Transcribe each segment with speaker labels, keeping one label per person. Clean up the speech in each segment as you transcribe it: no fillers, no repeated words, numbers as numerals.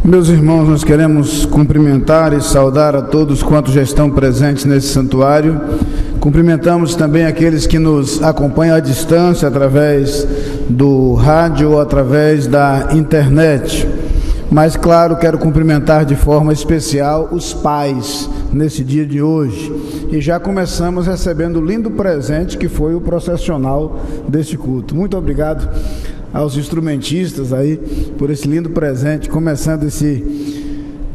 Speaker 1: Meus irmãos, nós queremos cumprimentar e saudar a todos quantos já estão presentes nesse santuário. Cumprimentamos também aqueles que nos acompanham à distância, através do rádio ou através da internet. Mas, claro, quero cumprimentar de forma especial os pais nesse dia de hoje. E já começamos recebendo o lindo presente que foi o processional deste culto. Muito obrigado aos instrumentistas aí por esse lindo presente, começando esse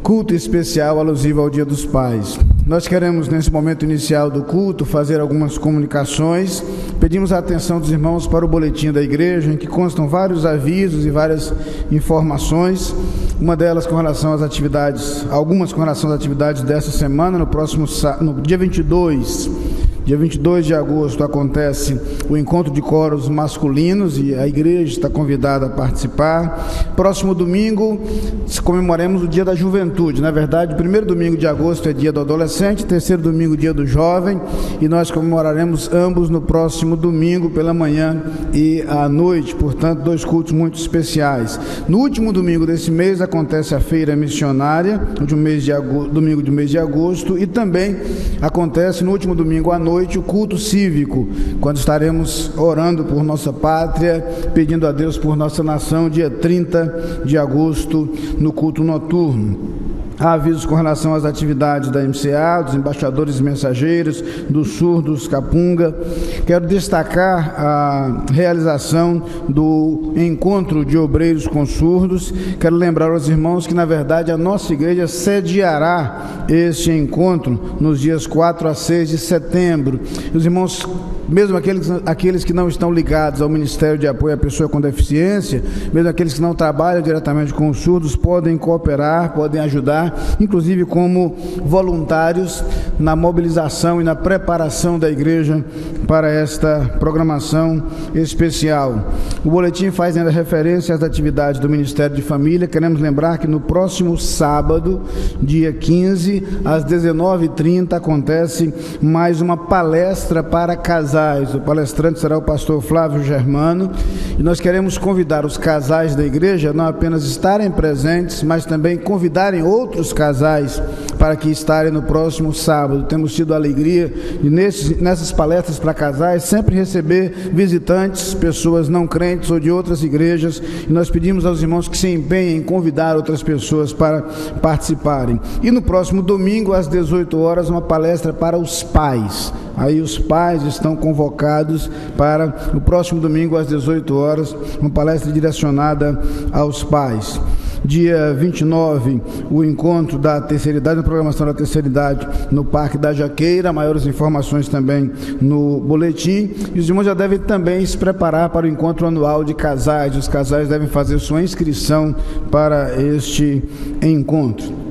Speaker 1: culto especial alusivo ao Dia dos Pais. Nós queremos, nesse momento inicial do culto, fazer algumas comunicações. Pedimos a atenção dos irmãos para o boletim da igreja, em que constam vários avisos e várias informações. Uma delas com relação às atividades, algumas com relação às atividades dessa semana. No dia 22 de agosto acontece o encontro de coros masculinos e a igreja está convidada a participar. Próximo domingo comemoraremos o Dia da Juventude. Na verdade, o primeiro domingo de agosto é dia do adolescente, terceiro domingo dia do jovem, e nós comemoraremos ambos no próximo domingo pela manhã e à noite, portanto, dois cultos muito especiais. No último domingo desse mês acontece a feira missionária, domingo do mês de agosto, e também acontece no último domingo à noite o culto cívico, quando estaremos orando por nossa pátria, pedindo a Deus por nossa nação, dia 30 de agosto, no culto noturno. Há avisos com relação às atividades da MCA, dos embaixadores e mensageiros, dos surdos Capunga. Quero destacar a realização do encontro de obreiros com surdos. Quero lembrar aos irmãos que, na verdade, a nossa igreja sediará este encontro nos dias 4 a 6 de setembro. Os irmãos, mesmo aqueles que não estão ligados ao Ministério de Apoio à Pessoa com Deficiência, mesmo aqueles que não trabalham diretamente com os surdos, podem cooperar, podem ajudar, inclusive como voluntários na mobilização e na preparação da igreja para esta programação especial. O boletim faz ainda referência às atividades do Ministério de Família. Queremos lembrar que no próximo sábado, dia 15, às 19h30, acontece mais uma palestra para casais. O palestrante será o pastor Flávio Germano, e nós queremos convidar os casais da igreja não apenas estarem presentes, mas também convidarem outros casais para que estarem no próximo sábado. Temos tido a alegria de, nessas palestras para casais, sempre receber visitantes, pessoas não crentes ou de outras igrejas, e nós pedimos aos irmãos que se empenhem em convidar outras pessoas para participarem. E no próximo domingo, às 18 horas, uma palestra para os pais. Aí os pais estão convocados para o próximo domingo, às 18 horas, uma palestra direcionada aos pais. Dia 29, o encontro da terceira idade, a programação da terceira idade no Parque da Jaqueira. Maiores informações também no boletim. E os irmãos já devem também se preparar para o encontro anual de casais. Os casais devem fazer sua inscrição para este encontro.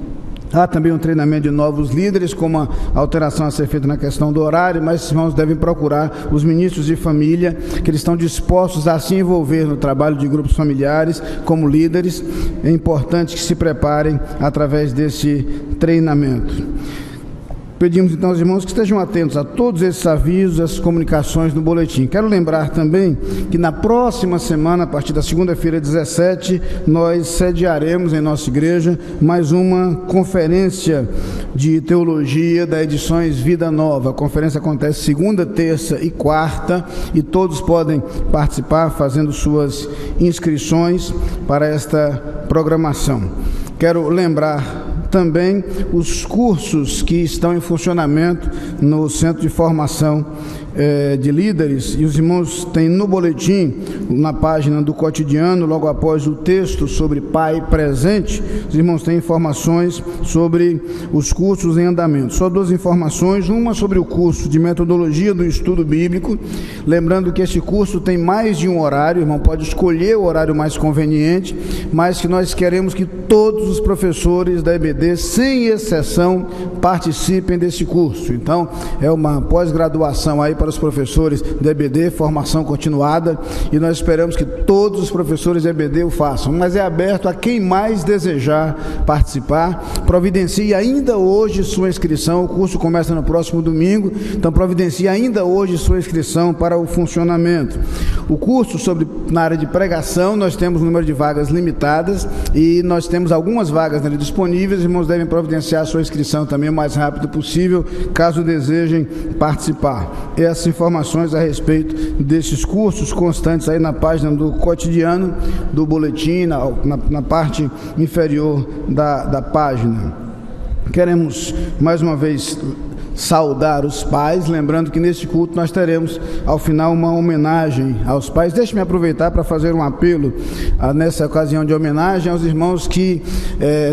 Speaker 1: Há também um treinamento de novos líderes, com uma alteração a ser feita na questão do horário, mas os irmãos devem procurar os ministros de família, que eles estão dispostos a se envolver no trabalho de grupos familiares como líderes. É importante que se preparem através desse treinamento. Pedimos então aos irmãos que estejam atentos a todos esses avisos, essas comunicações no boletim. Quero lembrar também que na próxima semana, a partir da segunda-feira 17, nós sediaremos em nossa igreja mais uma conferência de teologia da Edições Vida Nova. A conferência acontece segunda, terça e quarta, e todos podem participar fazendo suas inscrições para esta programação. Quero lembrar também os cursos que estão em funcionamento no Centro de Formação de Líderes, e os irmãos têm no boletim, na página do cotidiano, logo após o texto sobre Pai Presente, os irmãos têm informações sobre os cursos em andamento. Só duas informações: uma sobre o curso de metodologia do estudo bíblico, lembrando que esse curso tem mais de um horário, o irmão pode escolher o horário mais conveniente, mas que nós queremos que todos os professores da EBD, sem exceção, participem desse curso. Então, é uma pós-graduação aí para os professores do EBD, formação continuada, e nós esperamos que todos os professores do EBD o façam, mas é aberto a quem mais desejar participar. Providencie ainda hoje sua inscrição, o curso começa no próximo domingo, então providencie ainda hoje sua inscrição para o funcionamento. O curso na área de pregação, nós temos um número de vagas limitadas e nós temos algumas vagas ali disponíveis. Os irmãos devem providenciar a sua inscrição também o mais rápido possível, caso desejem participar. Essas informações a respeito desses cursos constantes aí na página do cotidiano, do boletim, na parte inferior da página. Queremos mais uma vez saudar os pais, lembrando que neste culto nós teremos ao final uma homenagem aos pais. Deixe-me aproveitar para fazer um apelo nessa ocasião de homenagem aos irmãos que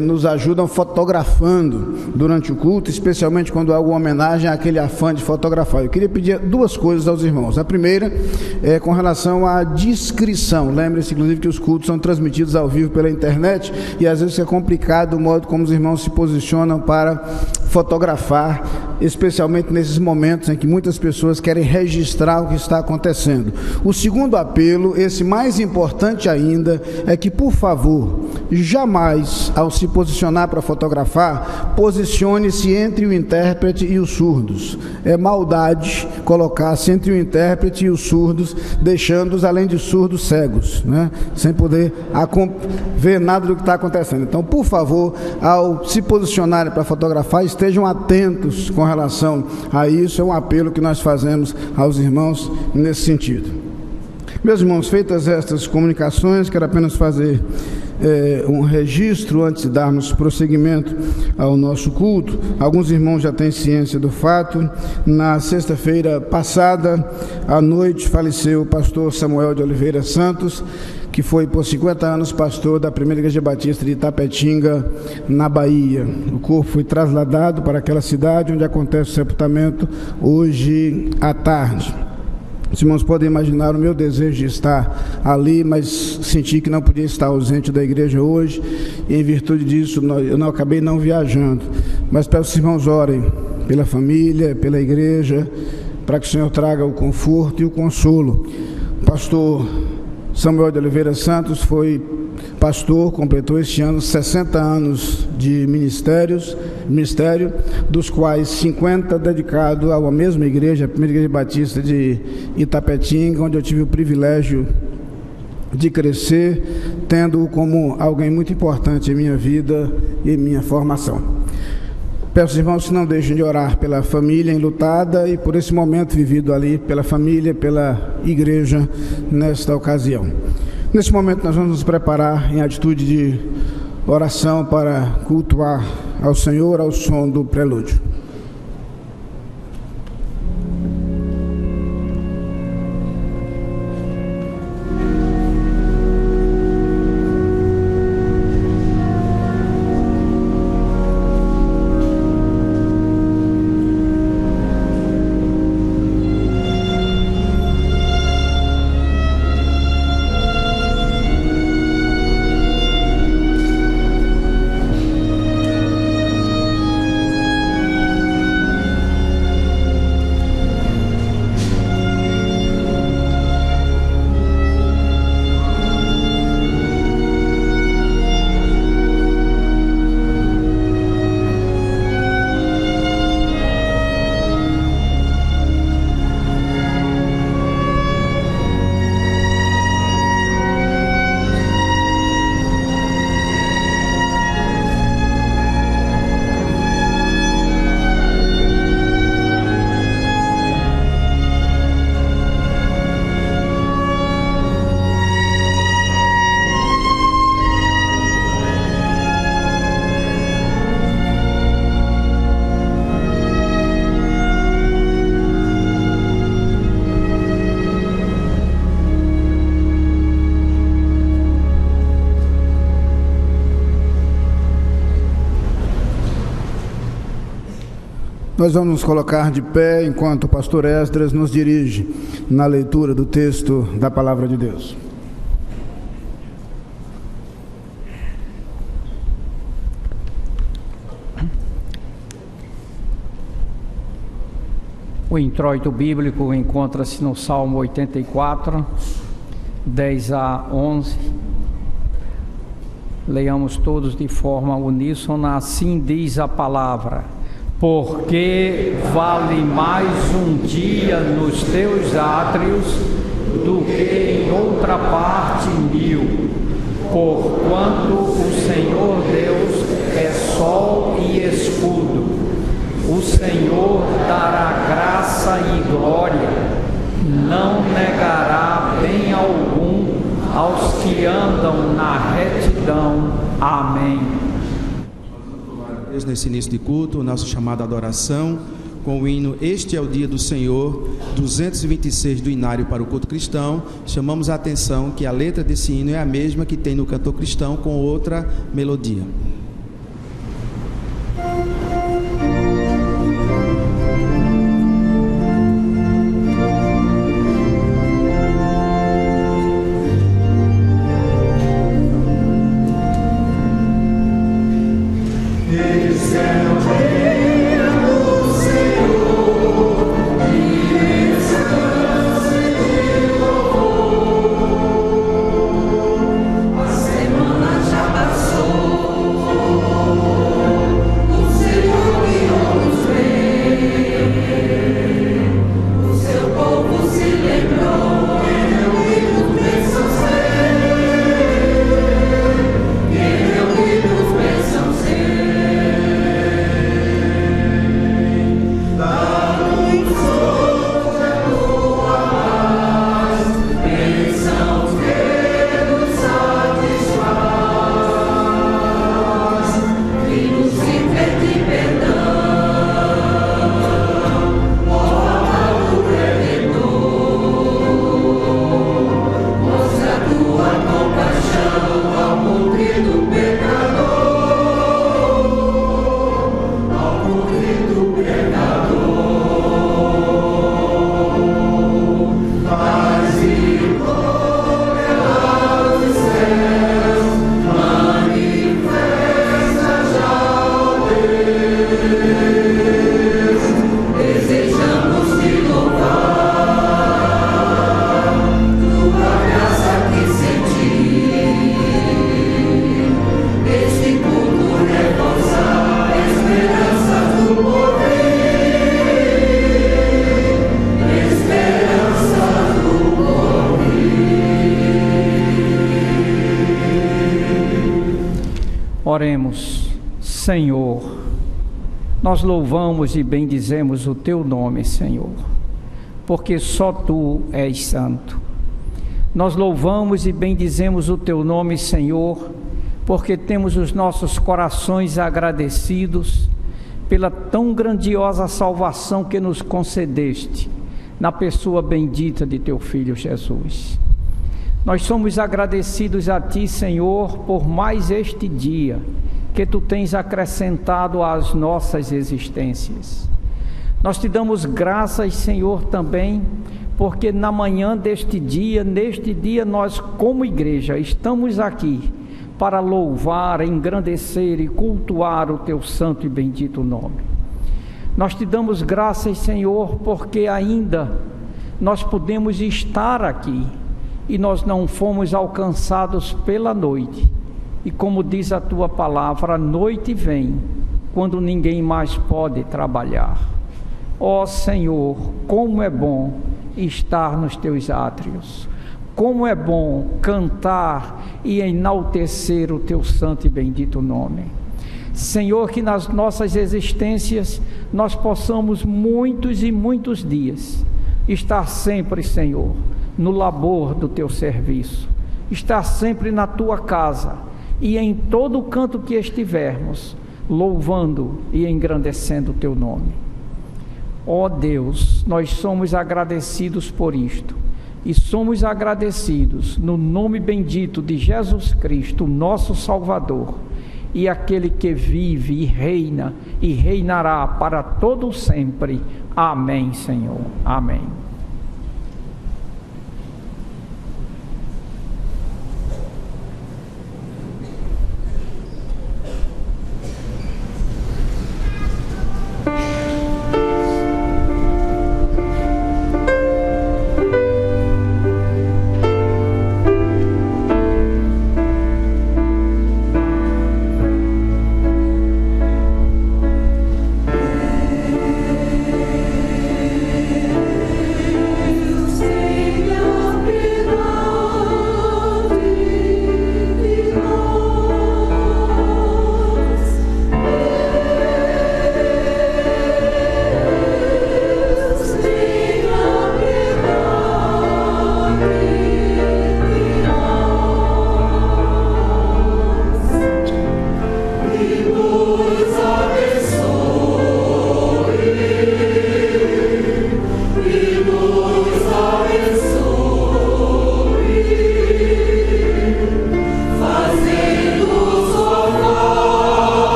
Speaker 1: nos ajudam fotografando durante o culto, especialmente quando há uma homenagem àquele afã de fotografar. Eu queria pedir duas coisas aos irmãos. A primeira é com relação à discrição. Lembre-se, inclusive, que os cultos são transmitidos ao vivo pela internet e às vezes é complicado o modo como os irmãos se posicionam para fotografar, especialmente nesses momentos em que muitas pessoas querem registrar o que está acontecendo. O segundo apelo, esse mais importante ainda, é que, por favor, jamais, ao se posicionar para fotografar, posicione-se entre o intérprete e os surdos. É maldade colocar-se entre o intérprete e os surdos, deixando-os, além de surdos, cegos, né? Sem poder ver nada do que está acontecendo. Então, por favor, ao se posicionarem para fotografar, estejam atentos com relação a isso. É um apelo que nós fazemos aos irmãos nesse sentido. Meus irmãos, feitas estas comunicações, quero apenas fazer um registro antes de darmos prosseguimento ao nosso culto. Alguns irmãos já têm ciência do fato. Na sexta-feira passada, à noite, faleceu o pastor Samuel de Oliveira Santos, que foi por 50 anos pastor da Primeira Igreja Batista de Itapetinga, na Bahia. O corpo foi trasladado para aquela cidade onde acontece o sepultamento hoje à tarde. Os irmãos podem imaginar o meu desejo de estar ali, mas senti que não podia estar ausente da igreja hoje, e em virtude disso eu acabei não viajando. Mas peço que os irmãos orem pela família, pela igreja, para que o Senhor traga o conforto e o consolo. O pastor Samuel de Oliveira Santos foi pastor, completou este ano 60 anos de ministério, dos quais 50 dedicado à mesma igreja, a Primeira Igreja Batista de Itapetinga, onde eu tive o privilégio de crescer, tendo-o como alguém muito importante em minha vida e minha formação. Peço, irmãos, que não deixem de orar pela família enlutada e por esse momento vivido ali, pela família, pela igreja, nesta ocasião. Neste momento nós vamos nos preparar em atitude de oração para cultuar ao Senhor ao som do prelúdio. Nós vamos nos colocar de pé enquanto o pastor Esdras nos dirige na leitura do texto da Palavra de Deus.
Speaker 2: O introito bíblico encontra-se no Salmo 84, 10 a 11. Leiamos todos de forma uníssona. Assim diz a palavra: porque vale mais um dia nos teus átrios do que em outra parte 1000, porquanto o Senhor Deus é sol e escudo. O Senhor dará graça e glória, não negará bem algum aos que andam na retidão. Amém.
Speaker 3: Deus, nesse início de culto, o nosso chamado à adoração, com o hino Este é o Dia do Senhor, 226 do Inário para o culto cristão, chamamos a atenção que a letra desse hino é a mesma que tem no cantor cristão, com outra melodia.
Speaker 2: Oremos. Senhor, nós louvamos e bendizemos o Teu nome, Senhor, porque só Tu és santo. Nós louvamos e bendizemos o Teu nome, Senhor, porque temos os nossos corações agradecidos pela tão grandiosa salvação que nos concedeste na pessoa bendita de Teu Filho Jesus. Nós somos agradecidos a Ti, Senhor, por mais este dia que Tu tens acrescentado às nossas existências. Nós Te damos graças, Senhor, também, porque na manhã deste dia, neste dia, nós como igreja estamos aqui para louvar, engrandecer e cultuar o Teu santo e bendito nome. Nós Te damos graças, Senhor, porque ainda nós podemos estar aqui e nós não fomos alcançados pela noite. E como diz a Tua palavra, a noite vem quando ninguém mais pode trabalhar. Ó Senhor, como é bom estar nos Teus átrios. Como é bom cantar e enaltecer o Teu santo e bendito nome. Senhor, que nas nossas existências nós possamos muitos e muitos dias estar sempre, Senhor, no labor do Teu serviço, estar sempre na Tua casa e em todo canto que estivermos, louvando e engrandecendo o Teu nome. Ó Deus, nós somos agradecidos por isto e somos agradecidos no nome bendito de Jesus Cristo, nosso Salvador, e aquele que vive e reina e reinará para todo sempre. Amém, Senhor. Amém.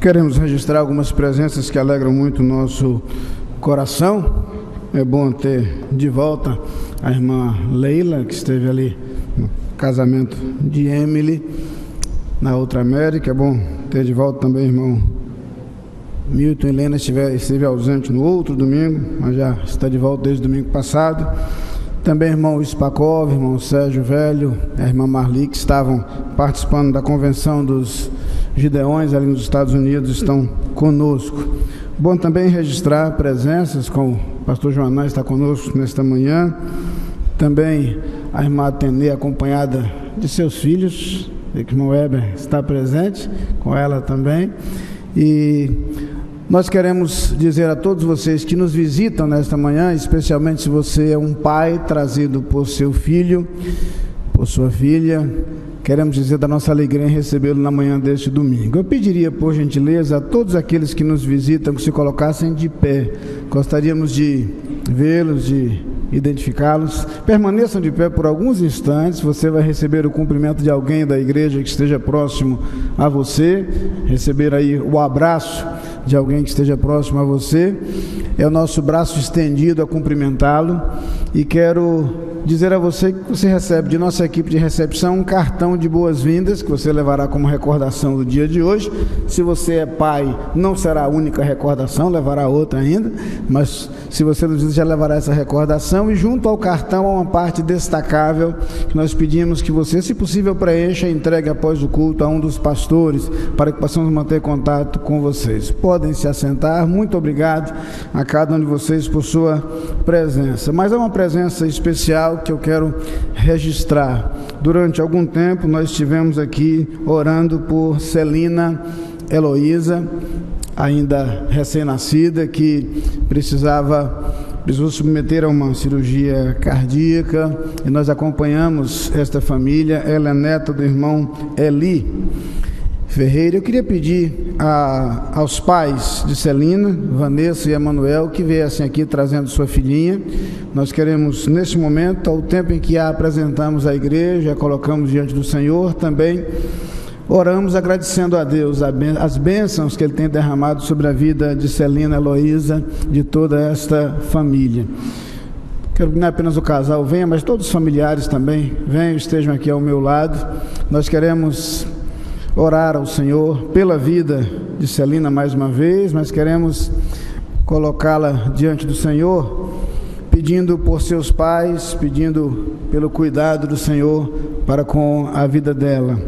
Speaker 1: Queremos registrar algumas presenças que alegram muito o nosso coração. É bom ter de volta a irmã Leila, que esteve ali no casamento de Emily, na outra América. É bom ter de volta também o irmão Milton. Helena esteve ausente no outro domingo, mas já está de volta desde o domingo passado. Também irmão Spakov, irmão Sérgio Velho, a irmã Marli, que estavam participando da convenção dos Gideões ali nos Estados Unidos, estão conosco. Bom também registrar presenças, como o pastor Joanã está conosco nesta manhã. Também a irmã Atenê, acompanhada de seus filhos. O irmão Weber está presente com ela também. E nós queremos dizer a todos vocês que nos visitam nesta manhã, especialmente se você é um pai trazido por seu filho, por sua filha, queremos dizer da nossa alegria em recebê-lo na manhã deste domingo. Eu pediria, por gentileza, a todos aqueles que nos visitam que se colocassem de pé. Gostaríamos de vê-los, de identificá-los. Permaneçam de pé por alguns instantes. Você vai receber o cumprimento de alguém da igreja que esteja próximo a você, receber aí o abraço de alguém que esteja próximo a você. É o nosso braço estendido a cumprimentá-lo. E quero dizer a você que você recebe de nossa equipe de recepção um cartão de boas-vindas que você levará como recordação do dia de hoje. Se você é pai, não será a única recordação, levará outra ainda, mas se você nos já levará essa recordação. E junto ao cartão há uma parte destacável que nós pedimos que você, se possível, preencha e entregue após o culto a um dos pastores, para que possamos manter contato com vocês. Podem se assentar. Muito obrigado a cada um de vocês por sua presença. Mas é uma presença especial que eu quero registrar. Durante algum tempo nós estivemos aqui orando por Celina Heloísa, ainda recém-nascida, que precisou submeter a uma cirurgia cardíaca, e nós acompanhamos esta família. Ela é neta do irmão Eli Ferreira. Eu queria pedir aos pais de Celina, Vanessa e Emanuel, que viessem aqui trazendo sua filhinha. Nós queremos, neste momento, ao tempo em que a apresentamos à igreja, a colocamos diante do Senhor, também oramos agradecendo a Deus as bênçãos que Ele tem derramado sobre a vida de Celina Heloísa, de toda esta família. Quero que não apenas o casal venha, mas todos os familiares também venham, estejam aqui ao meu lado. Nós queremos orar ao Senhor pela vida de Celina mais uma vez, mas queremos colocá-la diante do Senhor, pedindo por seus pais, pedindo pelo cuidado do Senhor para com a vida dela.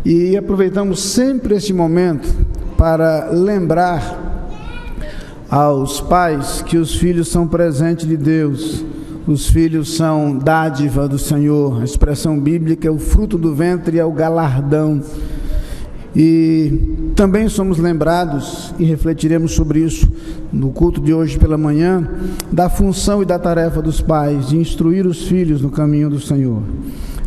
Speaker 1: E aproveitamos sempre este momento para lembrar aos pais que os filhos são presente de Deus. Os filhos são dádiva do Senhor. A expressão bíblica é o fruto do ventre, é o galardão. E também somos lembrados, e refletiremos sobre isso no culto de hoje pela manhã, da função e da tarefa dos pais de instruir os filhos no caminho do Senhor.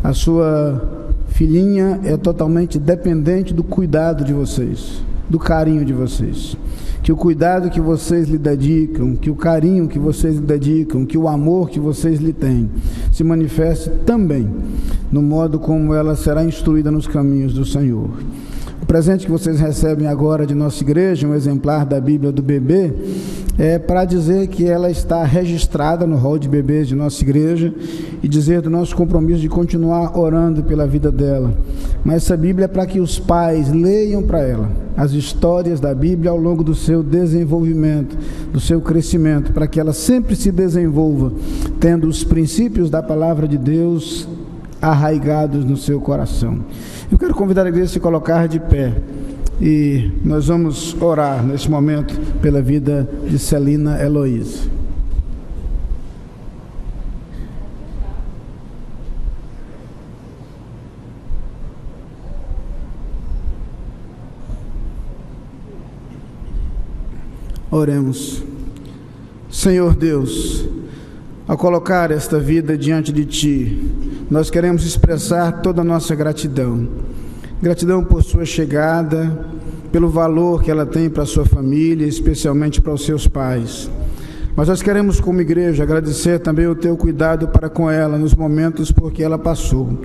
Speaker 1: A sua filhinha é totalmente dependente do cuidado de vocês, do carinho de vocês. Que o cuidado que vocês lhe dedicam, que o carinho que vocês lhe dedicam, que o amor que vocês lhe têm, se manifeste também no modo como ela será instruída nos caminhos do Senhor. O presente que vocês recebem agora de nossa igreja, um exemplar da Bíblia do bebê, é para dizer que ela está registrada no rol de bebês de nossa igreja e dizer do nosso compromisso de continuar orando pela vida dela. Mas essa Bíblia é para que os pais leiam para ela as histórias da Bíblia ao longo do seu desenvolvimento, do seu crescimento, para que ela sempre se desenvolva, tendo os princípios da palavra de Deus arraigados no seu coração. Eu quero convidar a igreja a se colocar de pé e nós vamos orar nesse momento pela vida de Celina Heloísa. Oremos. Senhor Deus, ao colocar esta vida diante de Ti, nós queremos expressar toda a nossa gratidão. Gratidão por sua chegada, pelo valor que ela tem para a sua família, especialmente para os seus pais. Mas nós queremos, como igreja, agradecer também o Teu cuidado para com ela nos momentos por que ela passou.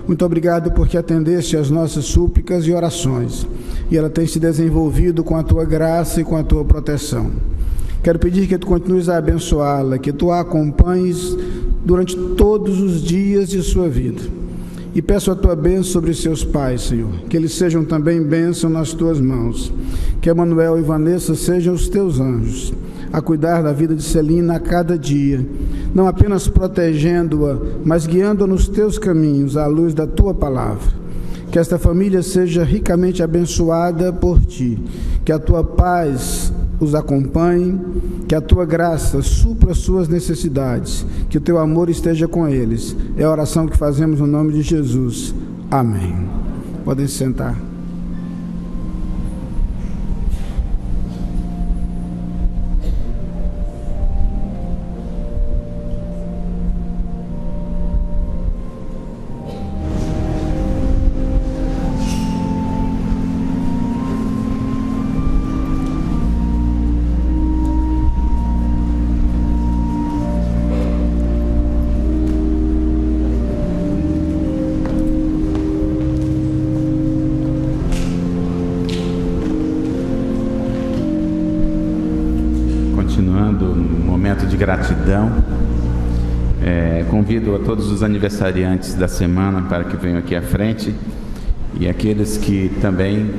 Speaker 1: Muito obrigado porque atendeste às nossas súplicas e orações. e ela tem se desenvolvido com a tua graça e com a tua proteção. Quero pedir que tu continues a abençoá-la, que tu a acompanhes durante todos os dias de sua vida. E peço a tua bênção sobre seus pais, Senhor, que eles sejam também bênção nas tuas mãos. Que Emanuel e Vanessa sejam os teus anjos, a cuidar da vida de Celina a cada dia, não apenas protegendo-a, mas guiando-a nos teus caminhos, à luz da tua palavra. Que esta família seja ricamente abençoada por ti, que a tua paz os acompanhe, que a tua graça supra suas necessidades, que o teu amor esteja com eles. É a oração que fazemos no nome de Jesus. Amém. Podem se sentar.
Speaker 4: Gratidão. Convido a todos os aniversariantes da semana para que venham aqui à frente, e aqueles que também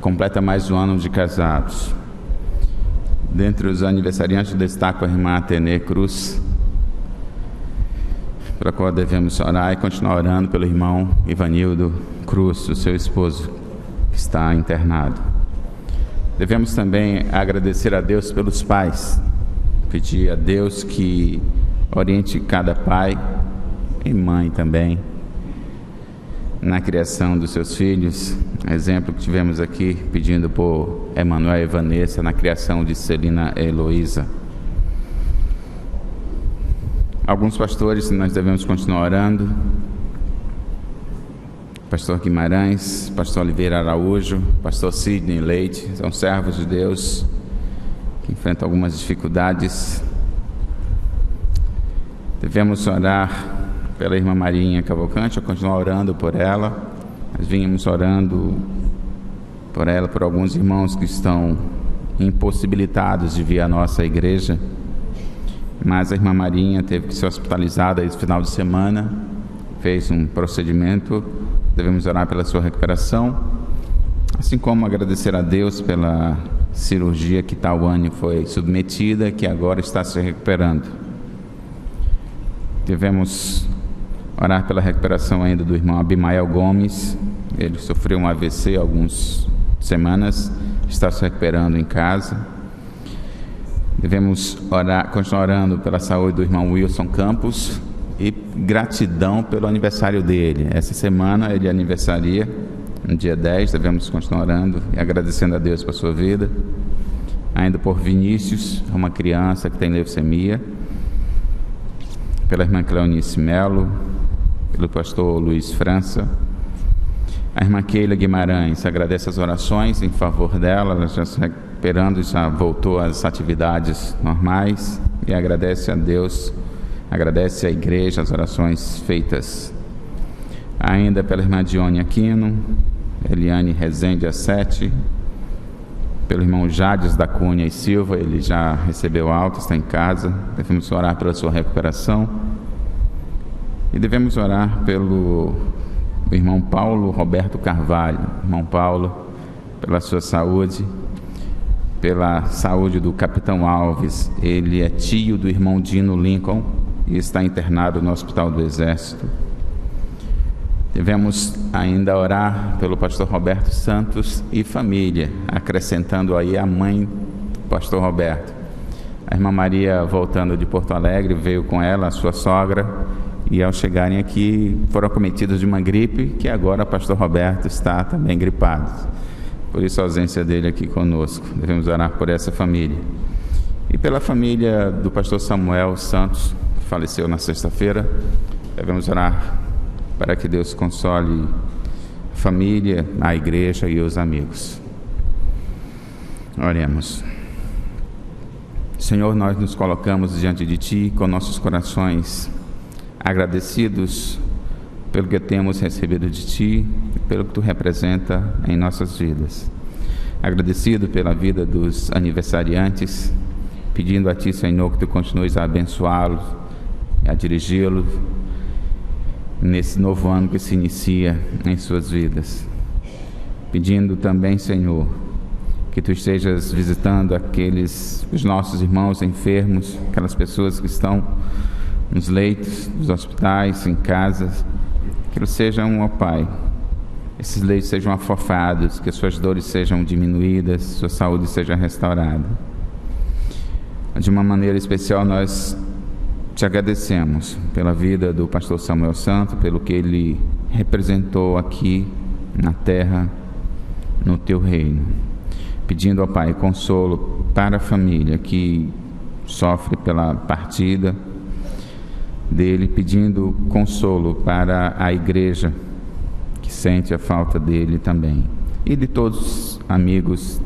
Speaker 4: completam mais um ano de casados. Dentre os aniversariantes, destaco a irmã Atenê Cruz, para a qual devemos orar e continuar orando pelo irmão Ivanildo Cruz, o seu esposo, que está internado. Devemos também agradecer a Deus pelos pais, pedir a Deus que oriente cada pai e mãe também na criação dos seus filhos. Exemplo que tivemos aqui, pedindo por Emanuel e Vanessa na criação de Celina e Heloísa. Alguns pastores nós devemos continuar orando: pastor Guimarães, pastor Oliveira Araújo, pastor Sidney Leite, são servos de Deus que enfrentam algumas dificuldades. Devemos orar pela irmã Marinha Cavalcante, continuar orando por ela. Nós vínhamos orando por ela, por alguns irmãos que estão impossibilitados de vir à nossa igreja, mas a irmã Marinha teve que ser hospitalizada esse final de semana, fez um procedimento. Devemos orar pela sua recuperação, assim como agradecer a Deus pela cirurgia que Tawane foi submetida, que agora está se recuperando. Devemos orar pela recuperação ainda do irmão Abimael Gomes. Ele sofreu um AVC há algumas semanas, está se recuperando em casa. Devemos continuar orando pela saúde do irmão Wilson Campos e gratidão pelo aniversário dele. Essa semana ele aniversaria, no dia 10, devemos continuar orando e agradecendo a Deus por sua vida. Ainda por Vinícius, uma criança que tem leucemia, pela irmã Cleonice Melo, pelo pastor Luiz França. A irmã Keila Guimarães agradece as orações em favor dela, ela já se recuperando, já voltou às atividades normais, e agradece a Deus, agradece à igreja as orações feitas. Ainda pela irmã Dione Aquino, Eliane Rezende A7, pelo irmão Jades da Cunha e Silva, ele já recebeu alta, está em casa. Devemos orar pela sua recuperação. E devemos orar pelo irmão Paulo Roberto Carvalho. Irmão Paulo, pela sua saúde, pela saúde do capitão Alves. Ele é tio do irmão Dino Lincoln e está internado no Hospital do Exército. Devemos ainda orar pelo pastor Roberto Santos e família, acrescentando aí a mãe do pastor Roberto. A irmã Maria, voltando de Porto Alegre, veio com ela, a sua sogra, e ao chegarem aqui foram acometidos de uma gripe, que agora o pastor Roberto está também gripado. Por isso a ausência dele aqui conosco. Devemos orar por essa família. E pela família do pastor Samuel Santos, que faleceu na sexta-feira, devemos orar para que Deus console a família, a igreja e os amigos. Oremos. Senhor, nós nos colocamos diante de Ti com nossos corações agradecidos pelo que temos recebido de Ti e pelo que Tu representa em nossas vidas. Agradecido pela vida dos aniversariantes, pedindo a Ti, Senhor, que Tu continues a abençoá-los, a dirigi-los nesse novo ano que se inicia em suas vidas. Pedindo também, Senhor, que Tu estejas visitando os nossos irmãos enfermos, aquelas pessoas que estão nos leitos dos hospitais, em casas, que eles sejam, ó Pai, esses leitos sejam afofados, que as suas dores sejam diminuídas, sua saúde seja restaurada. De uma maneira especial, nós Te agradecemos pela vida do pastor Samuel Santo, pelo que ele representou aqui na terra, no Teu reino. Pedindo, ó Pai, consolo para a família que sofre pela partida dele, pedindo consolo para a igreja que sente a falta dele também, e de todos os amigos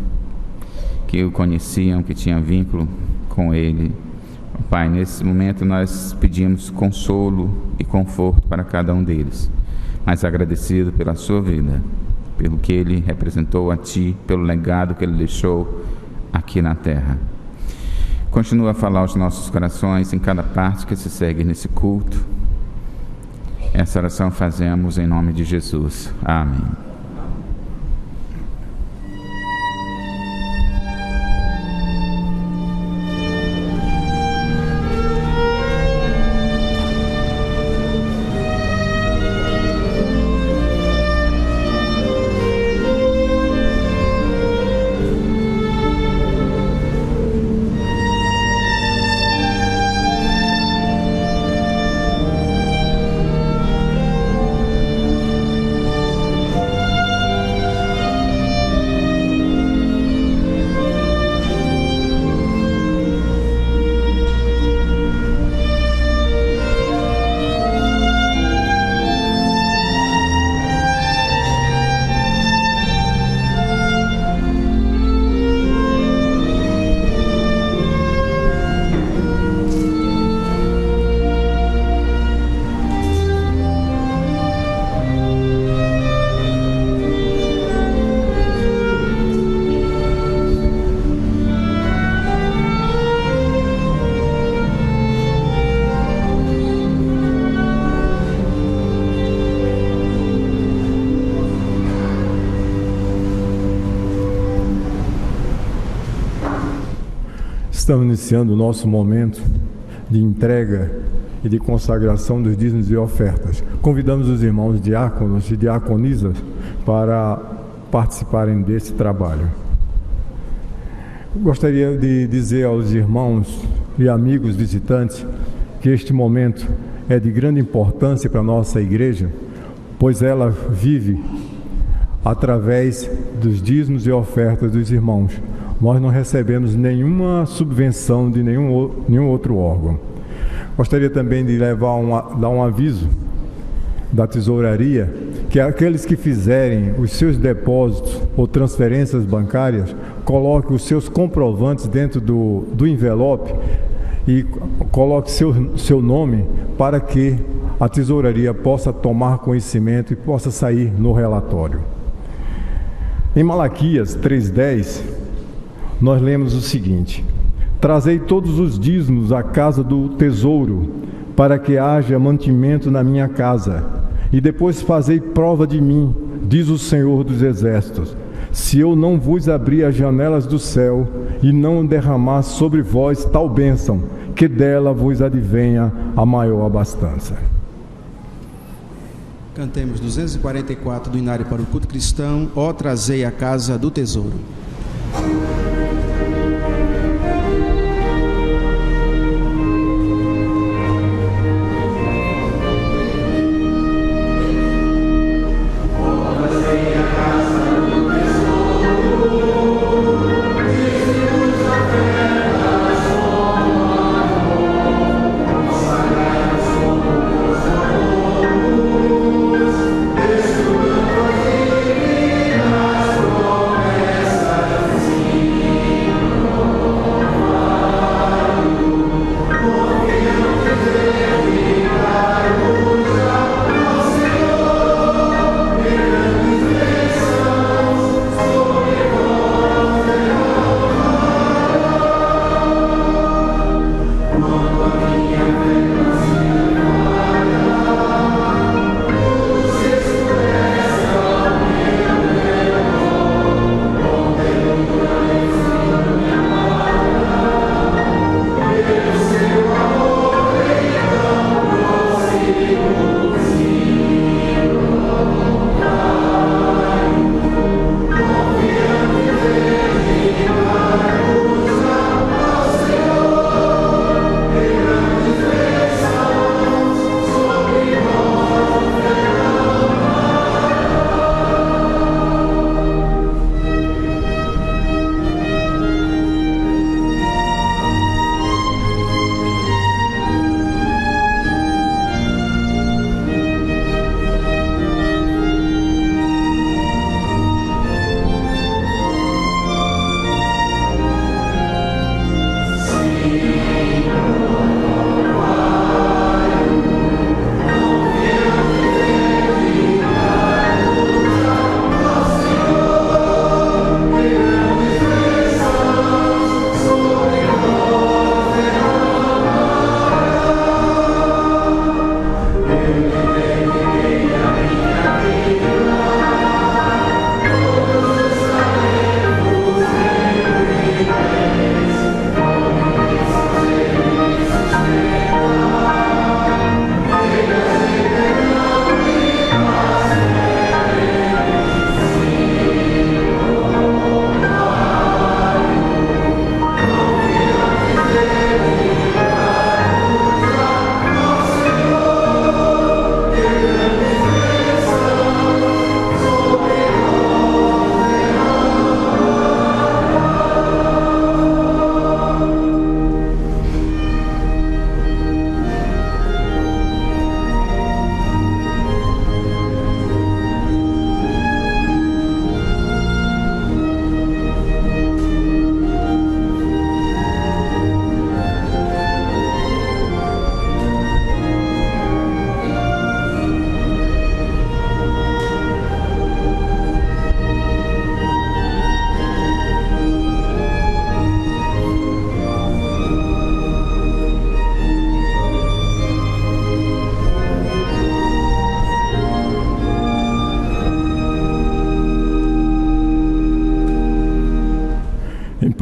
Speaker 4: que o conheciam, que tinham vínculo com ele. Pai, nesse momento nós pedimos consolo e conforto para cada um deles, mas agradecido pela sua vida, pelo que ele representou a Ti, pelo legado que ele deixou aqui na terra. Continua a falar aos nossos corações em cada parte que se segue nesse culto. Essa oração fazemos em nome de Jesus. Amém.
Speaker 5: Estamos iniciando o nosso momento de entrega e de consagração dos dízimos e ofertas. Convidamos os irmãos diáconos e diaconisas para participarem desse trabalho. Gostaria de dizer aos irmãos e amigos visitantes que este momento é de grande importância para a nossa igreja, pois ela vive através dos dízimos e ofertas dos irmãos. Nós não recebemos nenhuma subvenção de nenhum outro órgão. Gostaria também de dar um aviso da tesouraria, que aqueles que fizerem os seus depósitos ou transferências bancárias, coloquem os seus comprovantes dentro do envelope e coloque seu nome, para que a tesouraria possa tomar conhecimento e possa sair no relatório. Em Malaquias 3:10, nós lemos o seguinte: trazei todos os dízimos à casa do tesouro, para que haja mantimento na minha casa, e depois fazei prova de mim, diz o Senhor dos Exércitos, se eu não vos abrir as janelas do céu, e não derramar sobre vós tal bênção, que dela vos advenha a maior abastança.
Speaker 3: Cantemos 244 do Inário para o Culto Cristão, ó trazei a casa do tesouro.
Speaker 6: Sim.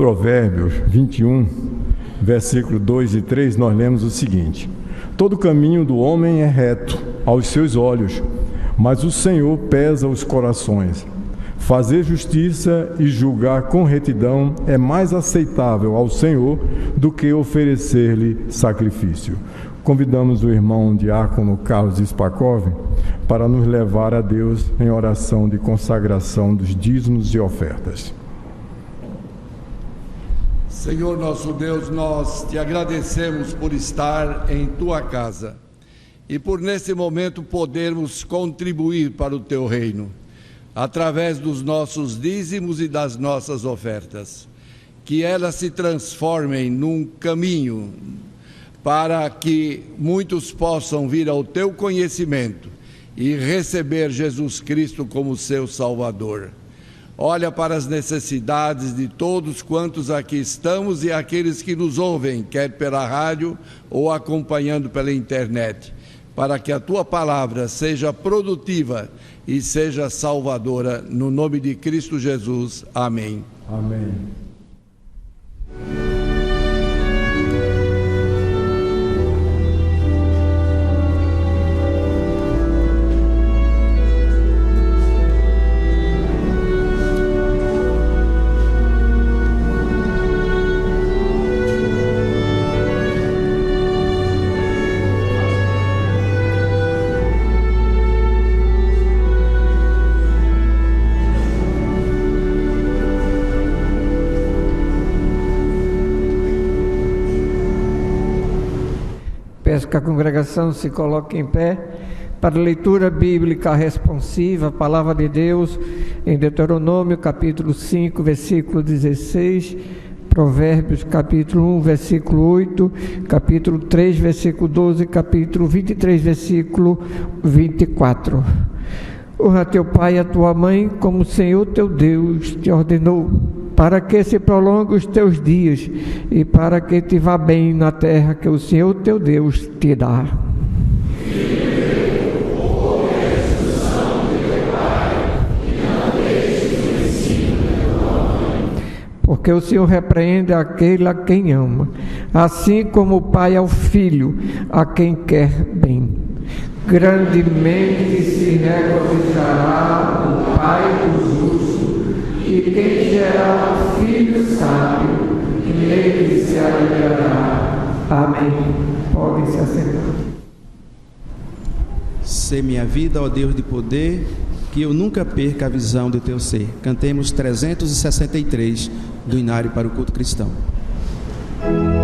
Speaker 5: Provérbios 21, versículo 2 e 3, nós lemos o seguinte: todo caminho do homem é reto aos seus olhos, mas o Senhor pesa os corações. Fazer justiça e julgar com retidão é mais aceitável ao Senhor do que oferecer-lhe sacrifício. Convidamos o irmão diácono Carlos Spakov para nos levar a Deus em oração de consagração dos dízimos e ofertas.
Speaker 6: Senhor nosso Deus, nós te agradecemos por estar em tua casa e por nesse momento podermos contribuir para o teu reino, através dos nossos dízimos e das nossas ofertas. Que elas se transformem num caminho para que muitos possam vir ao teu conhecimento e receber Jesus Cristo como seu Salvador. Olha para as necessidades de todos quantos aqui estamos e aqueles que nos ouvem, quer pela rádio ou acompanhando pela internet, para que a tua palavra seja produtiva e seja salvadora, no nome de Cristo Jesus. Amém.
Speaker 5: Amém.
Speaker 2: Peço que a congregação se coloque em pé para a leitura bíblica responsiva, a palavra de Deus em Deuteronômio capítulo 5, versículo 16, Provérbios capítulo 1, versículo 8, capítulo 3, versículo 12, capítulo 23, versículo 24. Honra teu pai e a tua mãe, como o Senhor teu Deus te ordenou, para que se prolongue os teus dias e para que te vá bem na terra que o Senhor teu Deus te dá. Porque o Senhor repreende aquele a quem ama, assim como o pai ao filho, a quem quer bem. Grandemente se regocijará o pai do justo, e quem gerar o filho sábio, nele se alegrará. Amém. Podem se assentar.
Speaker 3: Sê minha vida, ó Deus de poder, que eu nunca perca a visão do teu ser. Cantemos 363 do Inário para o Culto Cristão.
Speaker 7: Oh,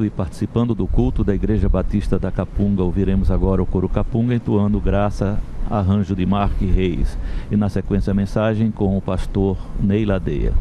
Speaker 7: e participando do culto da Igreja Batista da Capunga. Ouviremos agora o coro Capunga entoando Graça, arranjo de Mark Reis. E na sequência a mensagem com o pastor Ney Ladeia.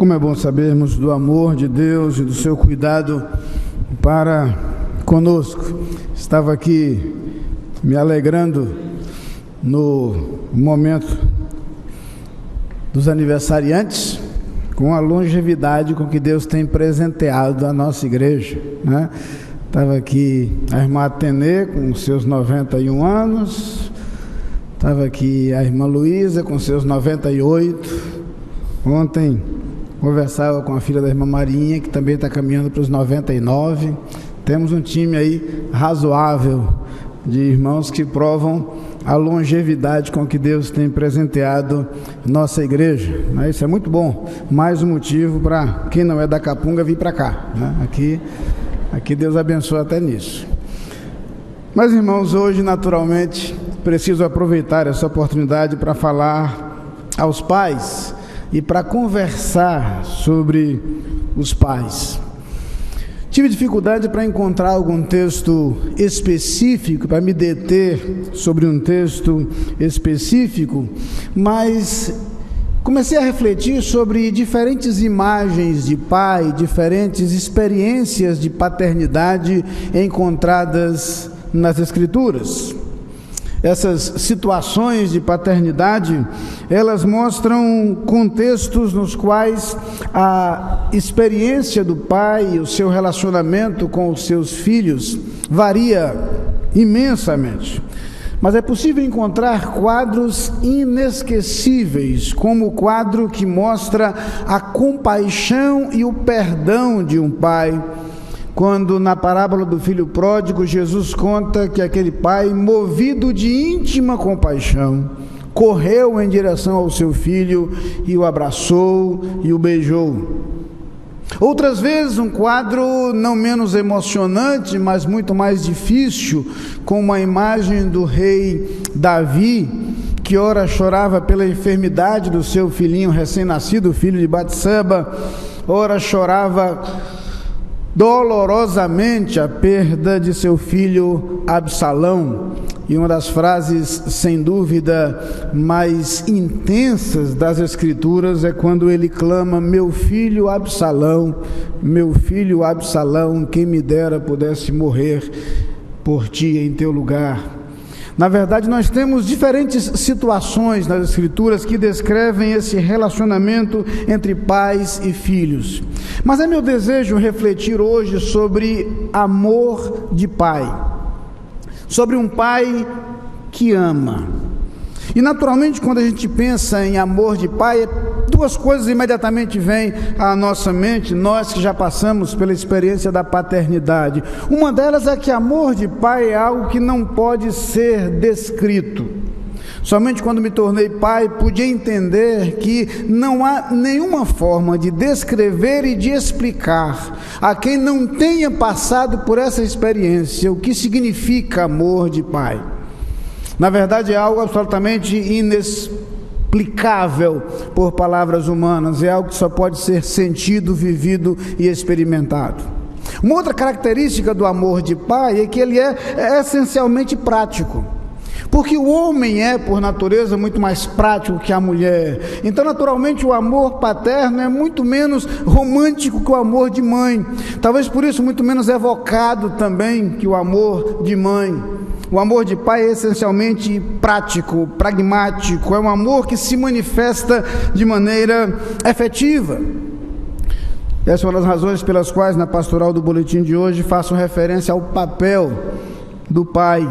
Speaker 1: Como é bom sabermos do amor de Deus e do seu cuidado para conosco. Estava aqui me alegrando no momento dos aniversariantes com a longevidade com que Deus tem presenteado a nossa igreja, né? Estava aqui a irmã Atenê com seus 91 anos, estava aqui a irmã Luísa com seus 98. Ontem conversava com a filha da irmã Marinha, que também está caminhando para os 99. Temos um time aí razoável de irmãos que provam a longevidade com que Deus tem presenteado nossa igreja. Isso é muito bom. Mais um motivo para quem não é da Capunga vir para cá. Aqui Deus abençoa até nisso. Mas, irmãos, hoje, naturalmente, preciso aproveitar essa oportunidade para falar aos pais e para conversar sobre os pais. Tive dificuldade para encontrar algum texto específico, para me deter sobre um texto específico, mas comecei a refletir sobre diferentes imagens de pai, diferentes experiências de paternidade encontradas nas Escrituras. Essas situações de paternidade, elas mostram contextos nos quais a experiência do pai e o seu relacionamento com os seus filhos varia imensamente. Mas é possível encontrar quadros inesquecíveis, como o quadro que mostra a compaixão e o perdão de um pai, quando na parábola do filho pródigo, Jesus conta que aquele pai, movido de íntima compaixão, correu em direção ao seu filho e o abraçou e o beijou. Outras vezes, um quadro não menos emocionante, mas muito mais difícil, com uma imagem do rei Davi, que ora chorava pela enfermidade do seu filhinho recém-nascido, o filho de Batseba, ora chorava dolorosamente a perda de seu filho Absalão. E uma das frases, sem dúvida, mais intensas das Escrituras é quando ele clama: meu filho Absalão, quem me dera pudesse morrer por ti em teu lugar. Na verdade, nós temos diferentes situações nas Escrituras que descrevem esse relacionamento entre pais e filhos. Mas é meu desejo refletir hoje sobre amor de pai, sobre um pai que ama. E naturalmente, quando a gente pensa em amor de pai, duas coisas imediatamente vêm à nossa mente, nós que já passamos pela experiência da paternidade. Uma delas é que amor de pai é algo que não pode ser descrito. Somente quando me tornei pai pude entender que não há nenhuma forma de descrever e de explicar a quem não tenha passado por essa experiência o que significa amor de pai. Na verdade, é algo absolutamente inexplicável por palavras humanas, é algo que só pode ser sentido, vivido e experimentado. Uma outra característica do amor de pai é que ele é essencialmente prático. Porque o homem é, por natureza, muito mais prático que a mulher. Então, naturalmente, o amor paterno é muito menos romântico que o amor de mãe. Talvez por isso muito menos evocado também que o amor de mãe. O amor de pai é essencialmente prático, pragmático. É um amor que se manifesta de maneira efetiva. Essa é uma das razões pelas quais, na pastoral do boletim de hoje, faço referência ao papel do pai.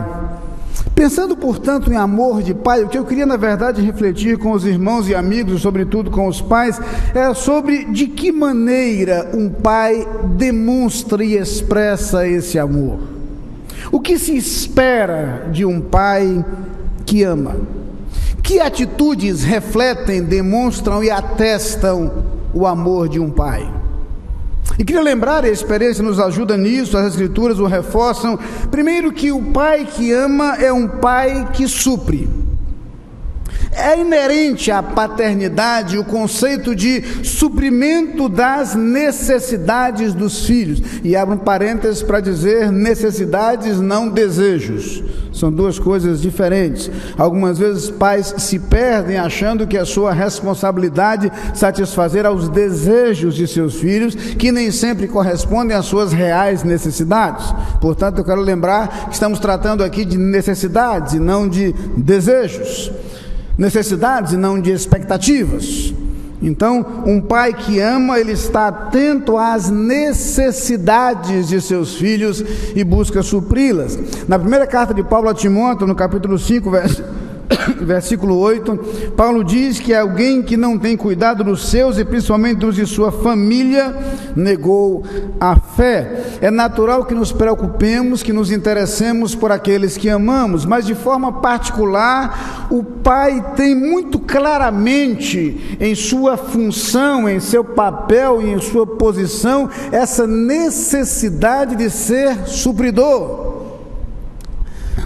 Speaker 1: Pensando, portanto, em amor de pai, o que eu queria, na verdade, refletir com os irmãos e amigos, sobretudo com os pais, é sobre de que maneira um pai demonstra e expressa esse amor. O que se espera de um pai que ama? Que atitudes refletem, demonstram e atestam o amor de um pai? E queria lembrar, e a experiência nos ajuda nisso, as Escrituras o reforçam, primeiro que o pai que ama é um pai que supre. É inerente à paternidade o conceito de suprimento das necessidades dos filhos. E abro um parênteses para dizer necessidades, não desejos. São duas coisas diferentes. Algumas vezes pais se perdem achando que é sua responsabilidade satisfazer aos desejos de seus filhos, que nem sempre correspondem às suas reais necessidades. Portanto, eu quero lembrar que estamos tratando aqui de necessidades e não de desejos. Necessidades e não de expectativas. Então, um pai que ama, ele está atento às necessidades de seus filhos e busca supri-las. Na primeira carta de Paulo a Timóteo, no capítulo 5, versículo 8, Paulo diz que alguém que não tem cuidado dos seus e principalmente dos de sua família, negou a fé. É natural que nos preocupemos, que nos interessemos por aqueles que amamos, mas de forma particular, o pai tem muito claramente em sua função, em seu papel e em sua posição, essa necessidade de ser supridor.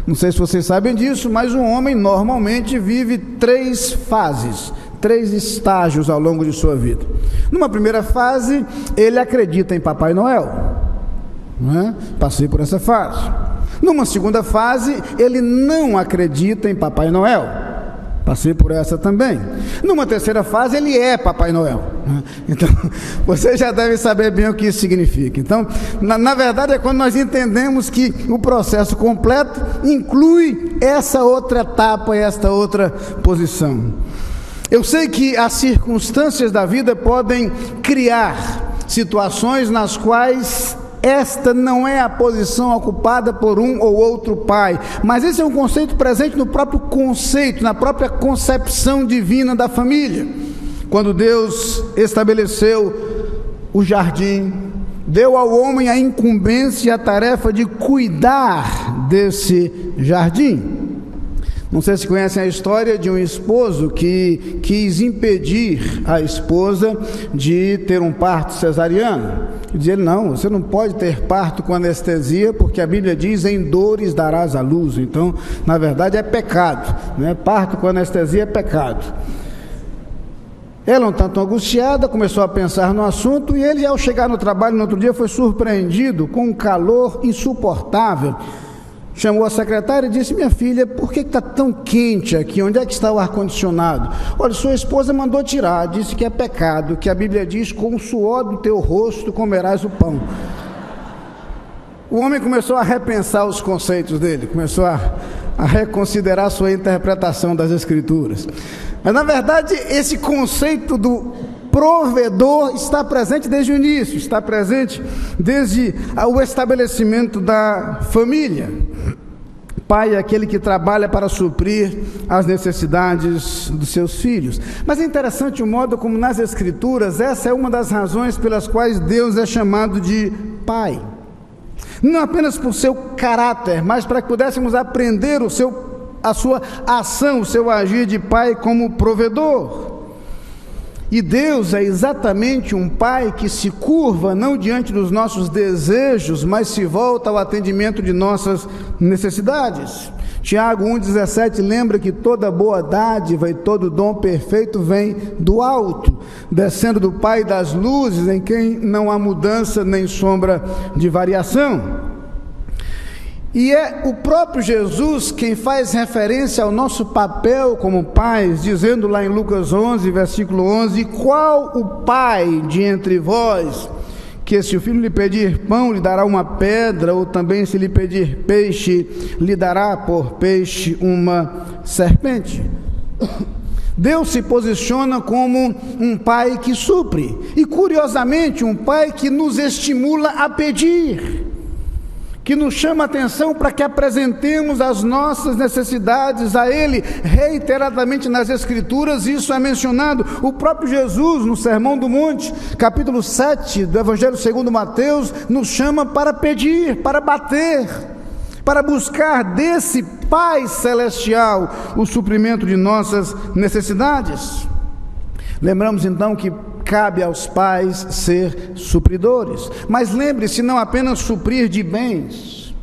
Speaker 1: Não sei se vocês sabem disso, mas um homem normalmente vive 3 fases, 3 estágios ao longo de sua vida. Numa primeira fase, ele acredita em Papai Noel, né? Passei por essa fase. Numa segunda fase, ele não acredita em Papai Noel. Passei por essa também. Numa terceira fase, ele é Papai Noel. Então, vocês já devem saber bem o que isso significa. Então, na verdade, é quando nós entendemos que o processo completo inclui essa outra etapa, esta outra posição. Eu sei que as circunstâncias da vida podem criar situações nas quais esta não é a posição ocupada por um ou outro pai, mas esse é um conceito presente no próprio conceito, na própria concepção divina da família. Quando Deus estabeleceu o jardim, deu ao homem a incumbência e a tarefa de cuidar desse jardim. Não sei se conhecem a história de um esposo que quis impedir a esposa de ter um parto cesariano. E dizia ele: não, você não pode ter parto com anestesia, porque a Bíblia diz: em dores darás à luz. Então, na verdade, é pecado, né? Parto com anestesia é pecado. Ela, um tanto angustiada, começou a pensar no assunto, e ele, ao chegar no trabalho no outro dia, foi surpreendido com um calor insuportável. Chamou a secretária e disse: minha filha, por que está tão quente aqui? Onde é que está o ar-condicionado? Olha, sua esposa mandou tirar, disse que é pecado, que a Bíblia diz: com o suor do teu rosto comerás o pão. O homem começou a repensar os conceitos dele, começou a reconsiderar a sua interpretação das Escrituras. Mas, na verdade, esse conceito do provedor está presente desde o início, está presente desde o estabelecimento da família. Pai é aquele que trabalha para suprir as necessidades dos seus filhos. Mas é interessante o modo como nas Escrituras, essa é uma das razões pelas quais Deus é chamado de Pai. Não apenas por seu caráter, mas para que pudéssemos aprender a sua ação, o seu agir de Pai como provedor. E Deus é exatamente um Pai que se curva não diante dos nossos desejos, mas se volta ao atendimento de nossas necessidades. Tiago 1,17 lembra que toda boa dádiva e todo dom perfeito vem do alto, descendo do Pai das luzes, em quem não há mudança nem sombra de variação. E é o próprio Jesus quem faz referência ao nosso papel como pais, dizendo lá em Lucas 11, versículo 11: qual o pai de entre vós, que se o filho lhe pedir pão, lhe dará uma pedra, ou também se lhe pedir peixe, lhe dará por peixe uma serpente? Deus se posiciona como um pai que supre, e curiosamente um pai que nos estimula a pedir, que nos chama a atenção para que apresentemos as nossas necessidades a Ele. Reiteradamente nas Escrituras isso é mencionado. O próprio Jesus, no Sermão do Monte, capítulo 7 do Evangelho segundo Mateus, nos chama para pedir, para bater, para buscar desse Pai Celestial o suprimento de nossas necessidades. Lembramos então que cabe aos pais ser supridores, mas lembre-se, não apenas suprir de bens,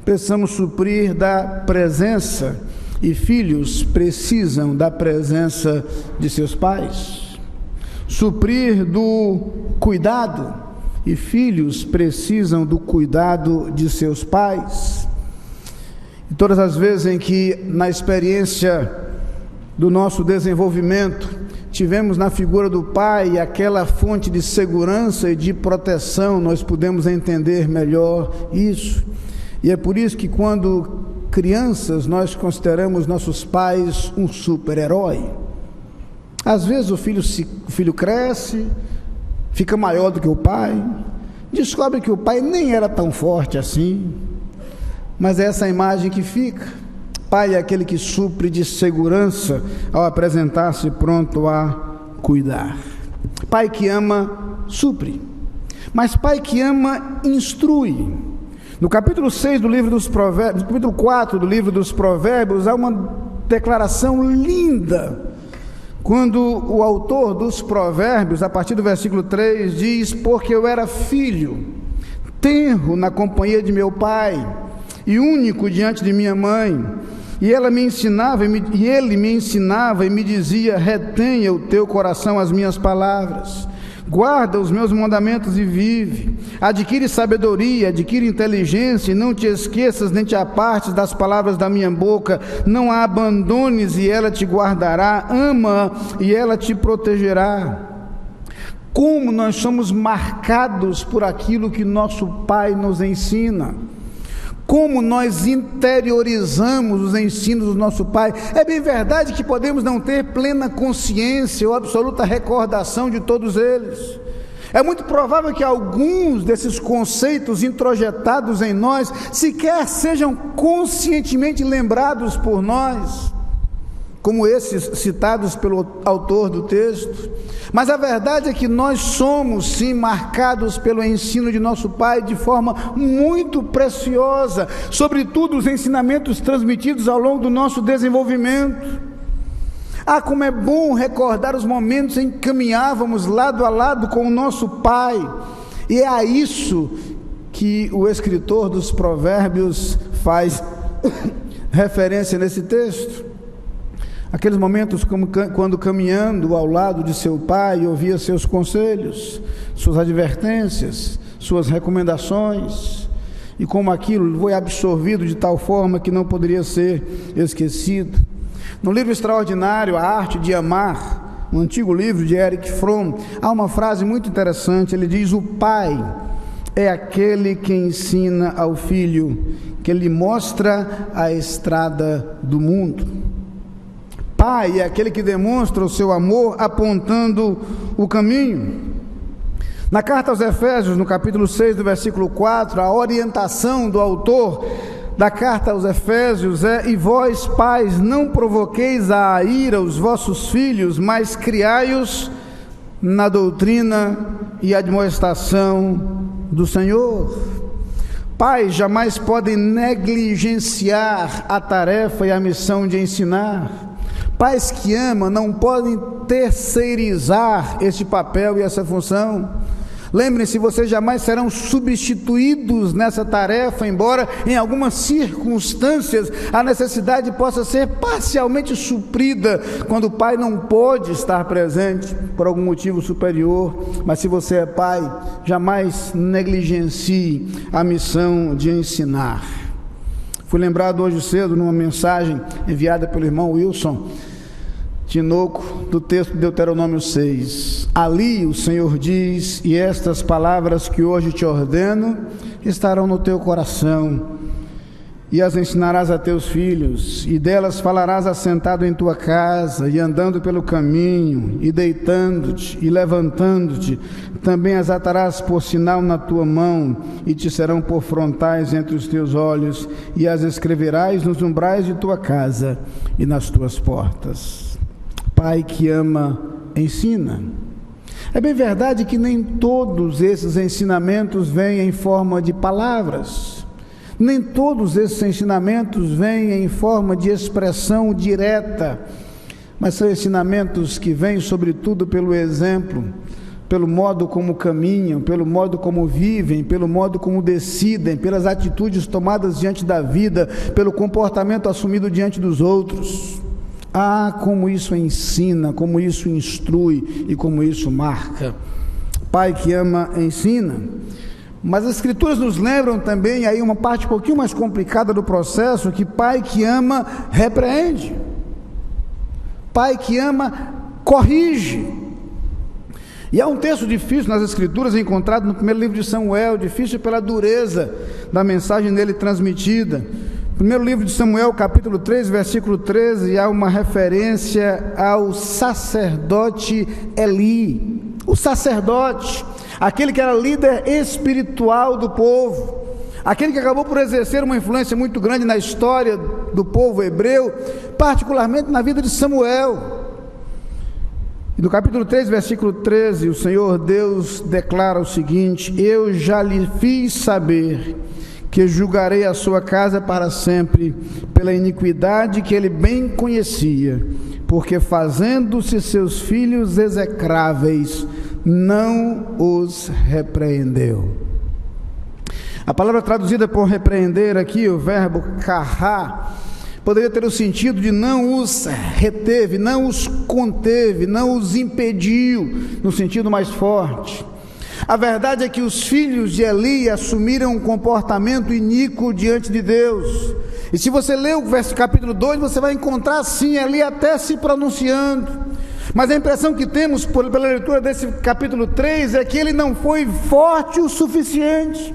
Speaker 1: precisamos suprir da presença, e filhos precisam da presença de seus pais. Suprir do cuidado, e filhos precisam do cuidado de seus pais. E todas as vezes em que, na experiência do nosso desenvolvimento, tivemos na figura do pai aquela fonte de segurança e de proteção, nós pudemos entender melhor isso. E é por isso que quando crianças nós consideramos nossos pais um super-herói. Às vezes o filho cresce, fica maior do que o pai, descobre que o pai nem era tão forte assim, mas é essa imagem que fica. Pai é aquele que supre de segurança ao apresentar-se pronto a cuidar. Pai que ama, supre. Mas Pai que ama, instrui. No capítulo 6 do livro dos Provérbios, no capítulo 4 do livro dos Provérbios, há uma declaração linda, quando o autor dos Provérbios, a partir do versículo 3, diz: porque eu era filho, tenro na companhia de meu pai, e único diante de minha mãe, e ele me ensinava e me dizia: retenha o teu coração as minhas palavras, guarda os meus mandamentos e vive. Adquire sabedoria, adquire inteligência, e não te esqueças nem te apartes das palavras da minha boca. Não a abandones e ela te guardará. Ama e ela te protegerá. Como nós somos marcados por aquilo que nosso Pai nos ensina. Como nós interiorizamos os ensinos do nosso Pai. É bem verdade que podemos não ter plena consciência ou absoluta recordação de todos eles. É muito provável que alguns desses conceitos introjetados em nós sequer sejam conscientemente lembrados por nós, como esses citados pelo autor do texto. Mas a verdade é que nós somos sim marcados pelo ensino de nosso Pai de forma muito preciosa, sobretudo os ensinamentos transmitidos ao longo do nosso desenvolvimento. Ah, como é bom recordar os momentos em que caminhávamos lado a lado com o nosso Pai, e é a isso que o escritor dos Provérbios faz referência nesse texto. Aqueles momentos como quando caminhando ao lado de seu pai, ouvia seus conselhos, suas advertências, suas recomendações, e como aquilo foi absorvido de tal forma que não poderia ser esquecido. No livro extraordinário A Arte de Amar, um antigo livro de Erich Fromm, há uma frase muito interessante. Ele diz: o pai é aquele que ensina ao filho, que lhe mostra a estrada do mundo. Pai é aquele que demonstra o seu amor apontando o caminho. Na carta aos Efésios, no capítulo 6, do versículo 4, a orientação do autor da carta aos Efésios é: e vós, pais, não provoqueis a ira os vossos filhos, mas criai-os na doutrina e admoestação do Senhor. Pais jamais podem negligenciar a tarefa e a missão de ensinar. Pais que amam não podem terceirizar este papel e essa função. Lembrem-se, vocês jamais serão substituídos nessa tarefa, embora em algumas circunstâncias a necessidade possa ser parcialmente suprida, quando o pai não pode estar presente por algum motivo superior. Mas se você é pai, jamais negligencie a missão de ensinar. Fui lembrado hoje cedo, numa mensagem enviada pelo irmão Wilson Tinoco, do texto de Deuteronômio 6. Ali o Senhor diz: e estas palavras que hoje te ordeno estarão no teu coração, e as ensinarás a teus filhos, e delas falarás assentado em tua casa, e andando pelo caminho, e deitando-te, e levantando-te, também as atarás por sinal na tua mão, e te serão por frontais entre os teus olhos, e as escreverás nos umbrais de tua casa e nas tuas portas. Pai que ama, ensina. É bem verdade que nem todos esses ensinamentos vêm em forma de palavras, nem todos esses ensinamentos vêm em forma de expressão direta, mas são ensinamentos que vêm sobretudo pelo exemplo, pelo modo como caminham, pelo modo como vivem, pelo modo como decidem, pelas atitudes tomadas diante da vida, pelo comportamento assumido diante dos outros. Ah, como isso ensina, como isso instrui e como isso marca. Pai que ama, ensina. Mas as Escrituras nos lembram também aí uma parte um pouquinho mais complicada do processo, que pai que ama, repreende. Pai que ama, corrige. E há um texto difícil nas Escrituras, encontrado no primeiro livro de Samuel, difícil pela dureza da mensagem nele transmitida. Primeiro livro de Samuel, capítulo 3, versículo 13, há uma referência ao sacerdote Eli. O sacerdote, aquele que era líder espiritual do povo, aquele que acabou por exercer uma influência muito grande na história do povo hebreu, particularmente na vida de Samuel. E no capítulo 3, versículo 13, o Senhor Deus declara o seguinte: eu já lhe fiz saber que julgarei a sua casa para sempre pela iniquidade que ele bem conhecia, porque fazendo-se seus filhos execráveis, não os repreendeu. A palavra traduzida por repreender aqui, o verbo carrá, poderia ter o sentido de não os reteve, não os conteve, não os impediu, no sentido mais forte. A verdade é que os filhos de Eli assumiram um comportamento iníquo diante de Deus. E se você ler o capítulo 2, você vai encontrar sim Eli até se pronunciando. Mas a impressão que temos pela leitura desse capítulo 3 é que ele não foi forte o suficiente,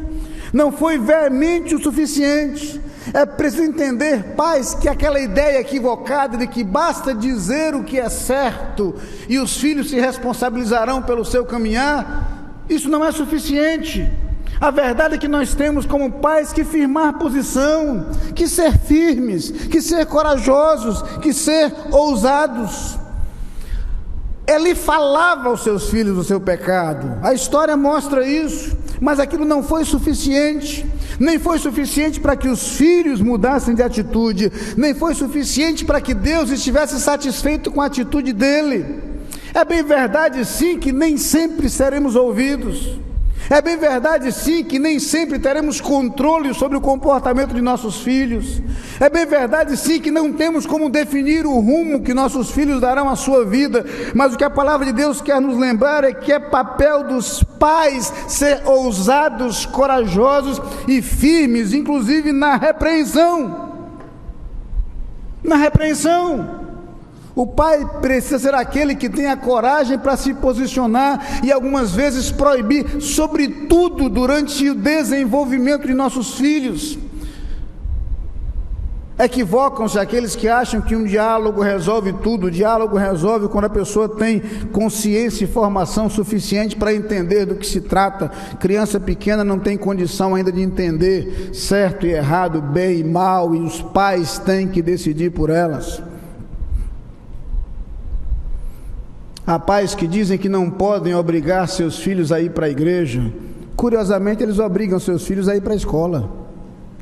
Speaker 1: não foi veemente o suficiente. É preciso entender, pais, que aquela ideia equivocada de que basta dizer o que é certo e os filhos se responsabilizarão pelo seu caminhar, isso não é suficiente. A verdade é que nós temos como pais que firmar posição, que ser firmes, que ser corajosos, que ser ousados. Ele falava aos seus filhos o seu pecado, a história mostra isso, mas aquilo não foi suficiente, nem foi suficiente para que os filhos mudassem de atitude, nem foi suficiente para que Deus estivesse satisfeito com a atitude dele. É bem verdade sim que nem sempre seremos ouvidos, é bem verdade sim que nem sempre teremos controle sobre o comportamento de nossos filhos, é bem verdade sim que não temos como definir o rumo que nossos filhos darão à sua vida, mas o que a palavra de Deus quer nos lembrar é que é papel dos pais ser ousados, corajosos e firmes, inclusive na repreensão. Na repreensão. O pai precisa ser aquele que tem a coragem para se posicionar e algumas vezes proibir, sobretudo durante o desenvolvimento de nossos filhos. Equivocam-se aqueles que acham que um diálogo resolve tudo. O diálogo resolve quando a pessoa tem consciência e formação suficiente para entender do que se trata. Criança pequena não tem condição ainda de entender certo e errado, bem e mal, e os pais têm que decidir por elas. Há pais que dizem que não podem obrigar seus filhos a ir para a igreja. Curiosamente, eles obrigam seus filhos a ir para a escola.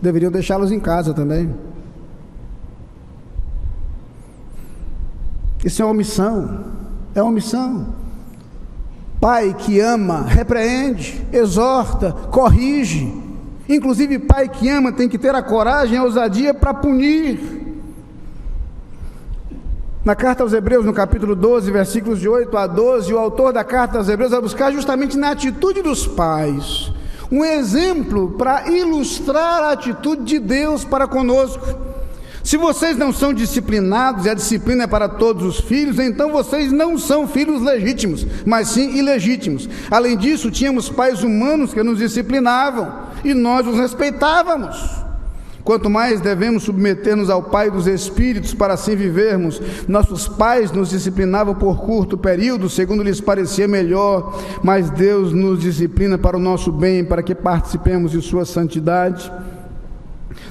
Speaker 1: Deveriam deixá-los em casa também. Isso é omissão. É omissão. Pai que ama, repreende, exorta, corrige. Inclusive, pai que ama tem que ter a coragem e a ousadia para punir. Na carta aos Hebreus, no capítulo 12, versículos de 8 a 12, o autor da carta aos Hebreus vai buscar justamente na atitude dos pais um exemplo para ilustrar a atitude de Deus para conosco. Se vocês não são disciplinados, e a disciplina é para todos os filhos, então vocês não são filhos legítimos, mas sim ilegítimos. Além disso, tínhamos pais humanos que nos disciplinavam e nós os respeitávamos. Quanto mais devemos submeter-nos ao Pai dos Espíritos para assim vivermos. Nossos pais nos disciplinavam por curto período, segundo lhes parecia melhor, mas Deus nos disciplina para o nosso bem, para que participemos de sua santidade.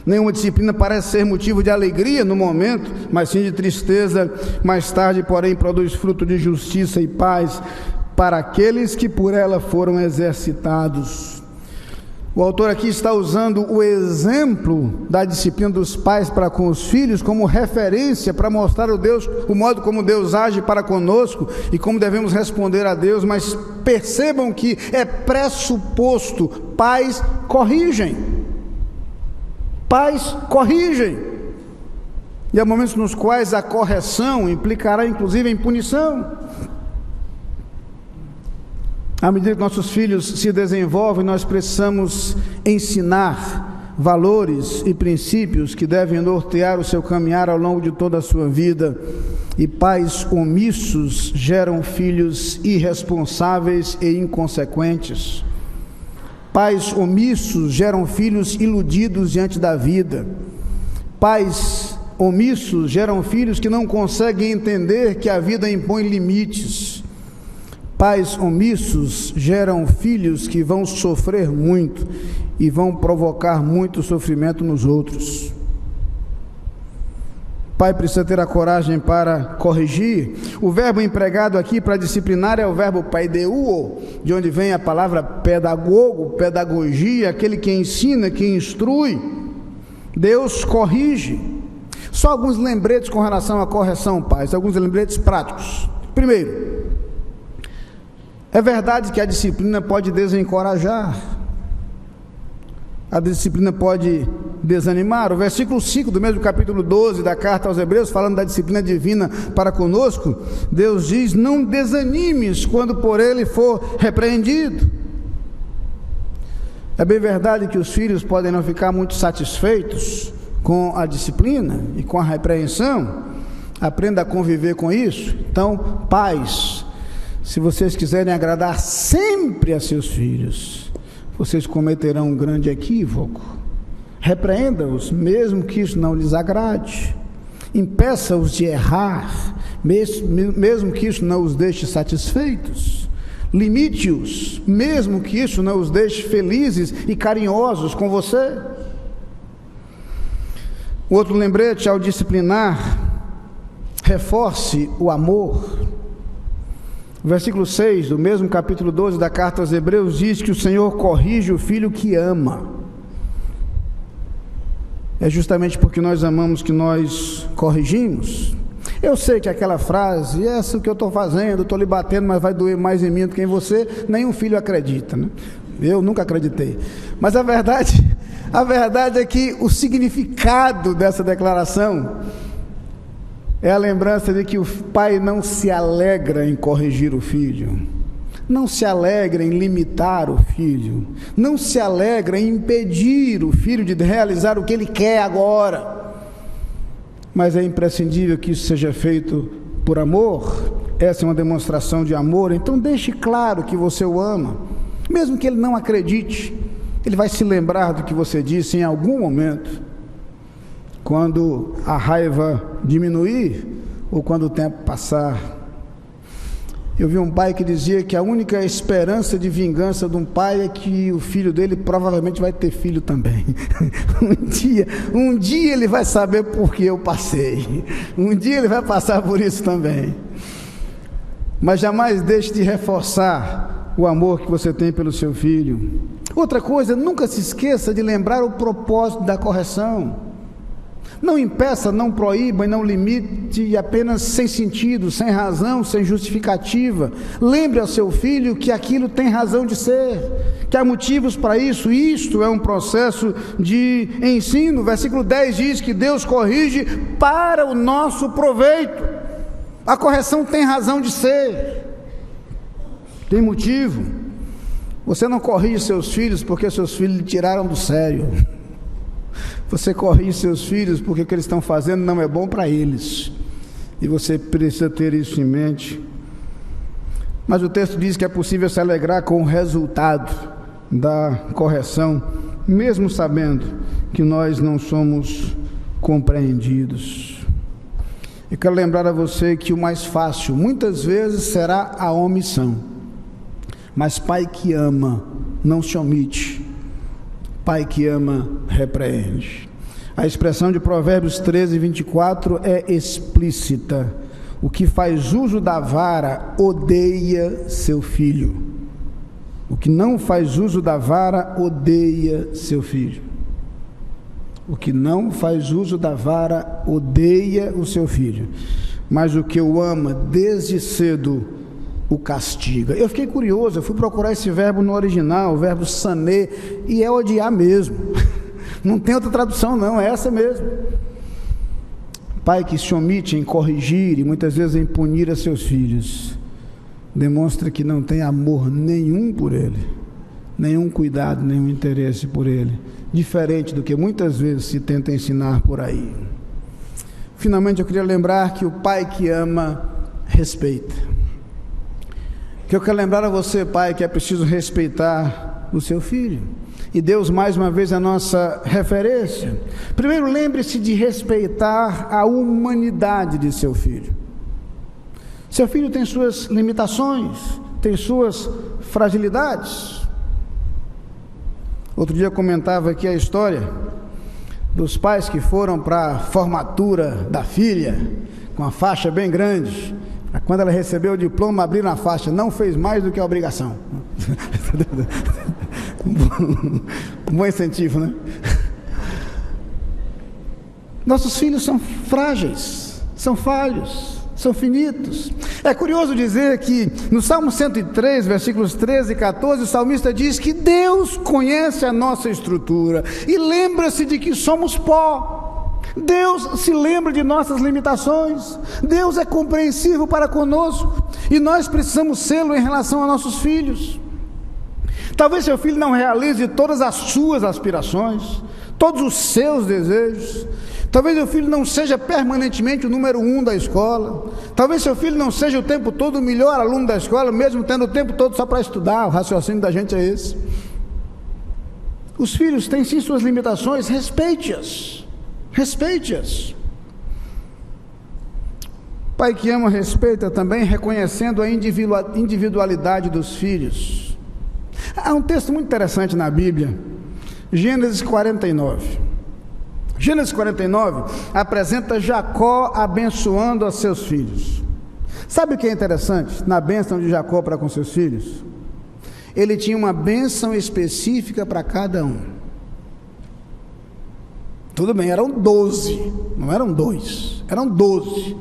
Speaker 1: Nenhuma disciplina parece ser motivo de alegria no momento, mas sim de tristeza. Mais tarde, porém, produz fruto de justiça e paz para aqueles que por ela foram exercitados. O autor aqui está usando o exemplo da disciplina dos pais para com os filhos como referência para mostrar o modo como Deus age para conosco e como devemos responder a Deus, mas percebam que é pressuposto, pais corrigem. Pais corrigem. E há momentos nos quais a correção implicará inclusive em punição. À medida que nossos filhos se desenvolvem, nós precisamos ensinar valores e princípios que devem nortear o seu caminhar ao longo de toda a sua vida. E pais omissos geram filhos irresponsáveis e inconsequentes. Pais omissos geram filhos iludidos diante da vida. Pais omissos geram filhos que não conseguem entender que a vida impõe limites. Pais omissos geram filhos que vão sofrer muito e vão provocar muito sofrimento nos outros. Pai precisa ter a coragem para corrigir. O verbo empregado aqui para disciplinar é o verbo paideuo, de onde vem a palavra pedagogo, pedagogia, aquele que ensina, que instrui. Deus corrige. Só alguns lembretes com relação à correção, pais, alguns lembretes práticos. Primeiro, é verdade que a disciplina pode desencorajar, a disciplina pode desanimar. O versículo 5 do mesmo capítulo 12 da carta aos Hebreus, falando da disciplina divina para conosco, Deus diz: não desanimes quando por ele for repreendido. É bem verdade que os filhos podem não ficar muito satisfeitos com a disciplina e com a repreensão. Aprenda a conviver com isso. Então, pais, se vocês quiserem agradar sempre a seus filhos, vocês cometerão um grande equívoco. Repreenda-os, mesmo que isso não lhes agrade. Impeça-os de errar, mesmo que isso não os deixe satisfeitos. Limite-os, mesmo que isso não os deixe felizes e carinhosos com você. Outro lembrete: ao disciplinar, reforce o amor. O versículo 6 do mesmo capítulo 12 da carta aos Hebreus diz que o Senhor corrige o filho que ama. É justamente porque nós amamos que nós corrigimos. Eu sei que aquela frase, essa que eu estou fazendo, estou lhe batendo, mas vai doer mais em mim do que em você, nenhum filho acredita, né? Eu nunca acreditei. Mas a verdade é que o significado dessa declaração é a lembrança de que o pai não se alegra em corrigir o filho, não se alegra em limitar o filho, não se alegra em impedir o filho de realizar o que ele quer agora, mas é imprescindível que isso seja feito por amor. Essa é uma demonstração de amor. Então deixe claro que você o ama, mesmo que ele não acredite. Ele vai se lembrar do que você disse em algum momento, quando a raiva diminuir ou quando o tempo passar. Eu vi um pai que dizia que a única esperança de vingança de um pai é que o filho dele provavelmente vai ter filho também. Um dia ele vai saber por que eu passei. Um dia ele vai passar por isso também. Mas jamais deixe de reforçar o amor que você tem pelo seu filho. Outra coisa, nunca se esqueça de lembrar o propósito da correção. Não impeça, não proíba e não limite apenas sem sentido, sem razão, sem justificativa. Lembre ao seu filho que aquilo tem razão de ser, que há motivos para isso. Isto é um processo de ensino. Versículo 10 diz que Deus corrige para o nosso proveito. A correção tem razão de ser, tem motivo. Você não corrige seus filhos porque seus filhos lhe tiraram do sério. Você corrige seus filhos porque o que eles estão fazendo não é bom para eles, e você precisa ter isso em mente. Mas o texto diz que é possível se alegrar com o resultado da correção, mesmo sabendo que nós não somos compreendidos. Eu quero lembrar a você que o mais fácil muitas vezes será a omissão, mas pai que ama não se omite. Pai que ama, repreende. A expressão de Provérbios 13, 24 é explícita. O que faz uso da vara odeia seu filho. O que não faz uso da vara odeia seu filho. O que não faz uso da vara odeia o seu filho. Mas o que o ama desde cedo o castiga. Eu fiquei curioso, eu fui procurar esse verbo no original, o verbo sané, e é odiar mesmo. Não tem outra tradução não, é essa mesmo. Pai que se omite em corrigir e muitas vezes em punir a seus filhos, demonstra que não tem amor nenhum por ele, nenhum cuidado, nenhum interesse por ele, diferente do que muitas vezes se tenta ensinar por aí. Finalmente eu queria lembrar que o pai que ama, respeita. Que eu quero lembrar a você, pai, que é preciso respeitar o seu filho. E Deus, mais uma vez, é a nossa referência. Primeiro, lembre-se de respeitar a humanidade de seu filho. Seu filho tem suas limitações, tem suas fragilidades. Outro dia eu comentava aqui a história dos pais que foram para a formatura da filha, com a faixa bem grande. Quando ela recebeu o diploma, abriram a faixa, não fez mais do que a obrigação. Um bom incentivo, né? Nossos filhos são frágeis, são falhos, são finitos. É curioso dizer que no Salmo 103, versículos 13 e 14, o salmista diz que Deus conhece a nossa estrutura e lembra-se de que somos pó. Deus se lembra de nossas limitações. Deus é compreensivo para conosco e nós precisamos sê-lo em relação a nossos filhos. Talvez seu filho não realize todas as suas aspirações, todos os seus desejos. Talvez seu filho não seja permanentemente o número 1 da escola. Talvez seu filho não seja o tempo todo o melhor aluno da escola, mesmo tendo o tempo todo só para estudar. O raciocínio da gente é esse. Os filhos têm sim suas limitações, respeite-as. Respeite-as. Pai que ama, respeita também, reconhecendo a individualidade dos filhos. Há um texto muito interessante na Bíblia, Gênesis 49. Gênesis 49 apresenta Jacó abençoando a seus filhos. Sabe o que é interessante na bênção de Jacó para com seus filhos? Ele tinha uma bênção específica para cada um. Tudo bem, eram 12, não eram 2, eram 12.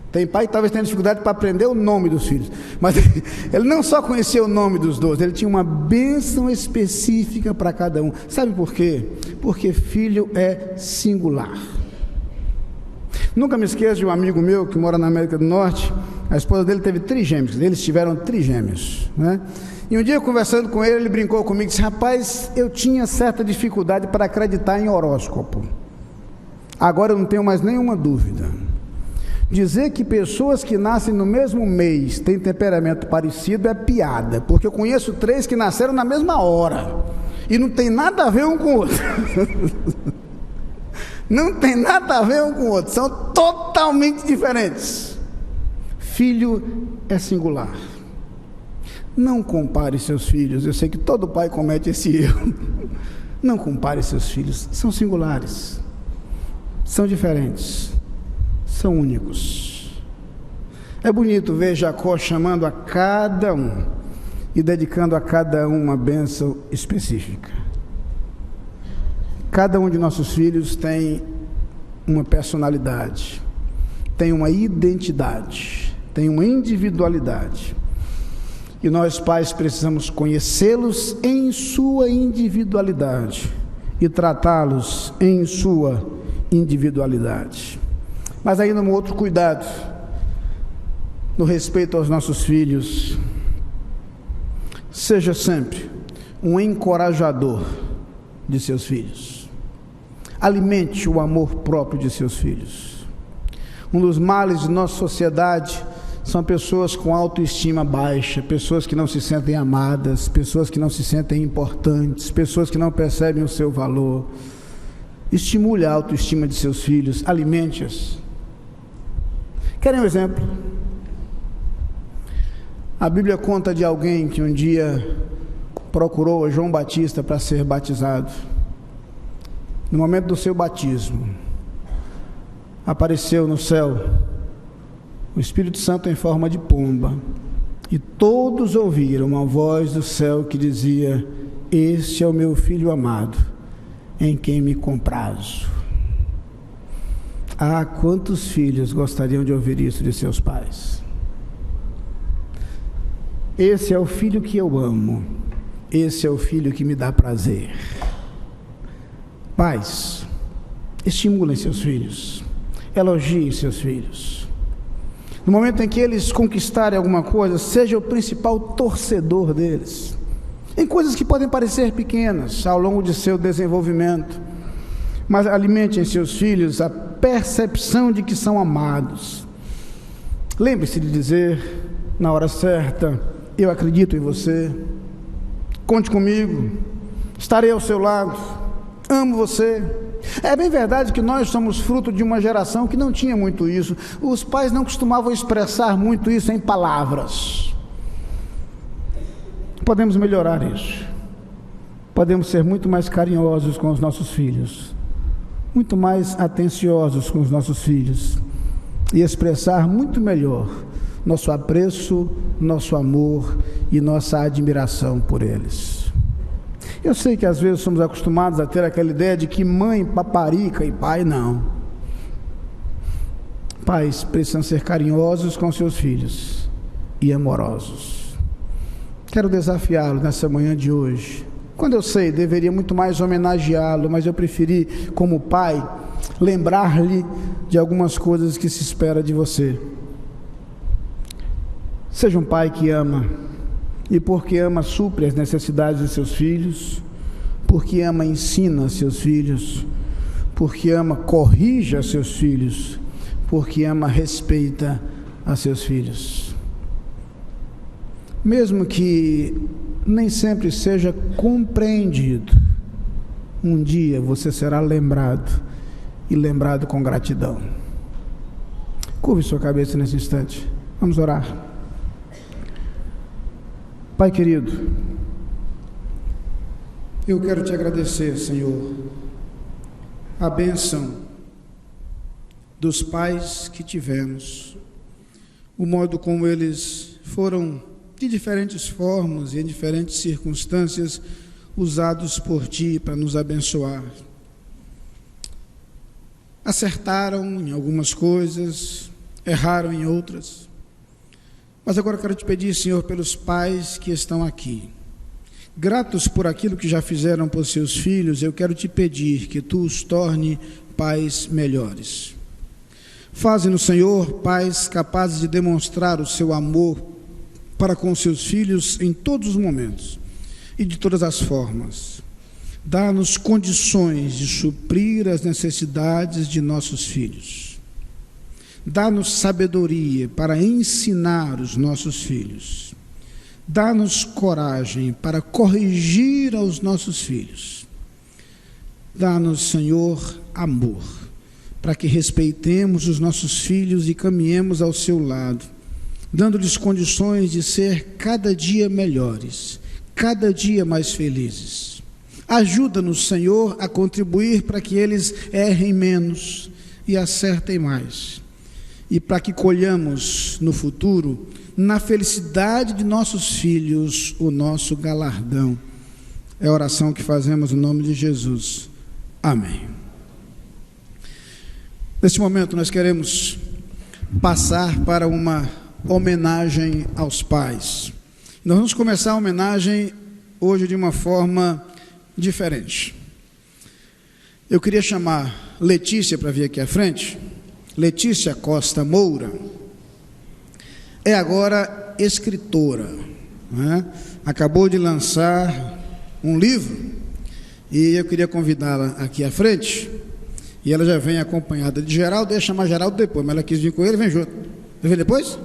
Speaker 1: Tem pai que talvez tenha dificuldade para aprender o nome dos filhos, mas ele não só conhecia o nome dos 12, ele tinha uma bênção específica para cada um. Sabe por quê? Porque filho é singular. Nunca me esqueço de um amigo meu que mora na América do Norte. A esposa dele teve trigêmeos, eles tiveram trigêmeos, né? E um dia, conversando com ele, ele brincou comigo e disse: rapaz, eu tinha certa dificuldade para acreditar em horóscopo. Agora eu não tenho mais nenhuma dúvida. Dizer que pessoas que nascem no mesmo mês têm temperamento parecido é piada, porque eu conheço 3 que nasceram na mesma hora e não tem nada a ver um com o outro. Não tem nada a ver um com o outro, são totalmente diferentes. Filho é singular. Não compare seus filhos. Eu sei que todo pai comete esse erro. Não compare seus filhos, são singulares, são diferentes, são únicos. É bonito ver Jacó chamando a cada um e dedicando a cada um uma bênção específica. Cada um de nossos filhos tem uma personalidade, tem uma identidade, tem uma individualidade. E nós, pais, precisamos conhecê-los em sua individualidade e tratá-los em sua individualidade. Mas ainda um outro cuidado no respeito aos nossos filhos: seja sempre um encorajador de seus filhos. Alimente o amor próprio de seus filhos. Um dos males de nossa sociedade são pessoas com autoestima baixa, pessoas que não se sentem amadas, pessoas que não se sentem importantes, pessoas que não percebem o seu valor. Estimule a autoestima de seus filhos, alimente-as. Querem um exemplo? A Bíblia conta de alguém que um dia procurou a João Batista para ser batizado. No momento do seu batismo, apareceu no céu o Espírito Santo em forma de pomba, e todos ouviram uma voz do céu que dizia: este é o meu filho amado, em quem me comprazo. Ah, quantos filhos gostariam de ouvir isso de seus pais? Esse é o filho que eu amo, esse é o filho que me dá prazer. Pais, estimulem seus filhos, elogiem seus filhos. No momento em que eles conquistarem alguma coisa, seja o principal torcedor deles, em coisas que podem parecer pequenas ao longo de seu desenvolvimento, mas alimentem seus filhos a percepção de que são amados. Lembre-se de dizer na hora certa: eu acredito em você, conte comigo, estarei ao seu lado, amo você. É bem verdade que nós somos fruto de uma geração que não tinha muito isso. Os pais não costumavam expressar muito isso em palavras. Podemos melhorar isso. Podemos ser muito mais carinhosos com os nossos filhos, muito mais atenciosos com os nossos filhos e expressar muito melhor nosso apreço, nosso amor e nossa admiração por eles. Eu sei que às vezes somos acostumados a ter aquela ideia de que mãe paparica e pai não. Pais precisam ser carinhosos com seus filhos e amorosos. Quero desafiá-lo nessa manhã de hoje. Quando eu sei, deveria muito mais homenageá-lo, mas eu preferi, como pai, lembrar-lhe de algumas coisas que se espera de você. Seja um pai que ama, e porque ama, supre as necessidades de seus filhos, porque ama, ensina seus filhos, porque ama, corrija seus filhos, porque ama, respeita a seus filhos. Mesmo que nem sempre seja compreendido, um dia você será lembrado, e lembrado com gratidão. Curve sua cabeça nesse instante, vamos orar. Pai querido, eu quero te agradecer, Senhor, a bênção dos pais que tivemos, o modo como eles foram, de diferentes formas e em diferentes circunstâncias, usados por Ti para nos abençoar. Acertaram em algumas coisas, erraram em outras. Mas agora eu quero te pedir, Senhor, pelos pais que estão aqui. Gratos por aquilo que já fizeram por seus filhos, eu quero te pedir que Tu os torne pais melhores. Faze-nos, Senhor, pais capazes de demonstrar o Seu amor para com seus filhos em todos os momentos e de todas as formas. Dá-nos condições de suprir as necessidades de nossos filhos. Dá-nos sabedoria para ensinar os nossos filhos. Dá-nos coragem para corrigir aos nossos filhos. Dá-nos, Senhor, amor, para que respeitemos os nossos filhos e caminhemos ao seu lado, dando-lhes condições de ser cada dia melhores, cada dia mais felizes. Ajuda-nos, Senhor, a contribuir para que eles errem menos e acertem mais, e para que colhamos no futuro, na felicidade de nossos filhos, o nosso galardão. É a oração que fazemos no nome de Jesus. Amém. Neste momento nós queremos passar para uma homenagem aos pais. Nós vamos começar a homenagem hoje de uma forma diferente. Eu queria chamar Letícia para vir aqui à frente. Letícia Costa Moura é agora escritora, né? Acabou de lançar um livro e eu queria convidá-la aqui à frente, e ela já vem acompanhada de Geraldo. Eu ia chamar Geraldo depois, mas ela quis vir com ele. Vem junto. Vai vir depois?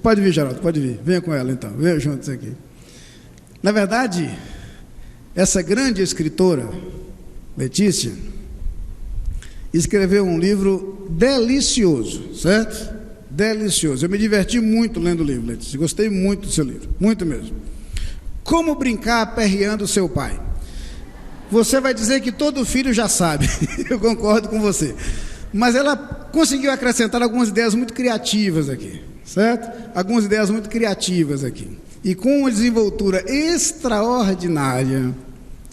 Speaker 1: Pode vir, Geraldo, pode vir. Venha com ela então, venha juntos aqui. Na verdade, essa grande escritora, Letícia, escreveu um livro delicioso, certo? Delicioso. Eu me diverti muito lendo o livro, Letícia. Gostei muito do seu livro, muito mesmo. Como brincar aperreando seu pai. Você vai dizer que todo filho já sabe. Eu concordo com você. Mas ela conseguiu acrescentar algumas ideias muito criativas aqui, certo? Algumas ideias muito criativas aqui. E com uma desenvoltura extraordinária,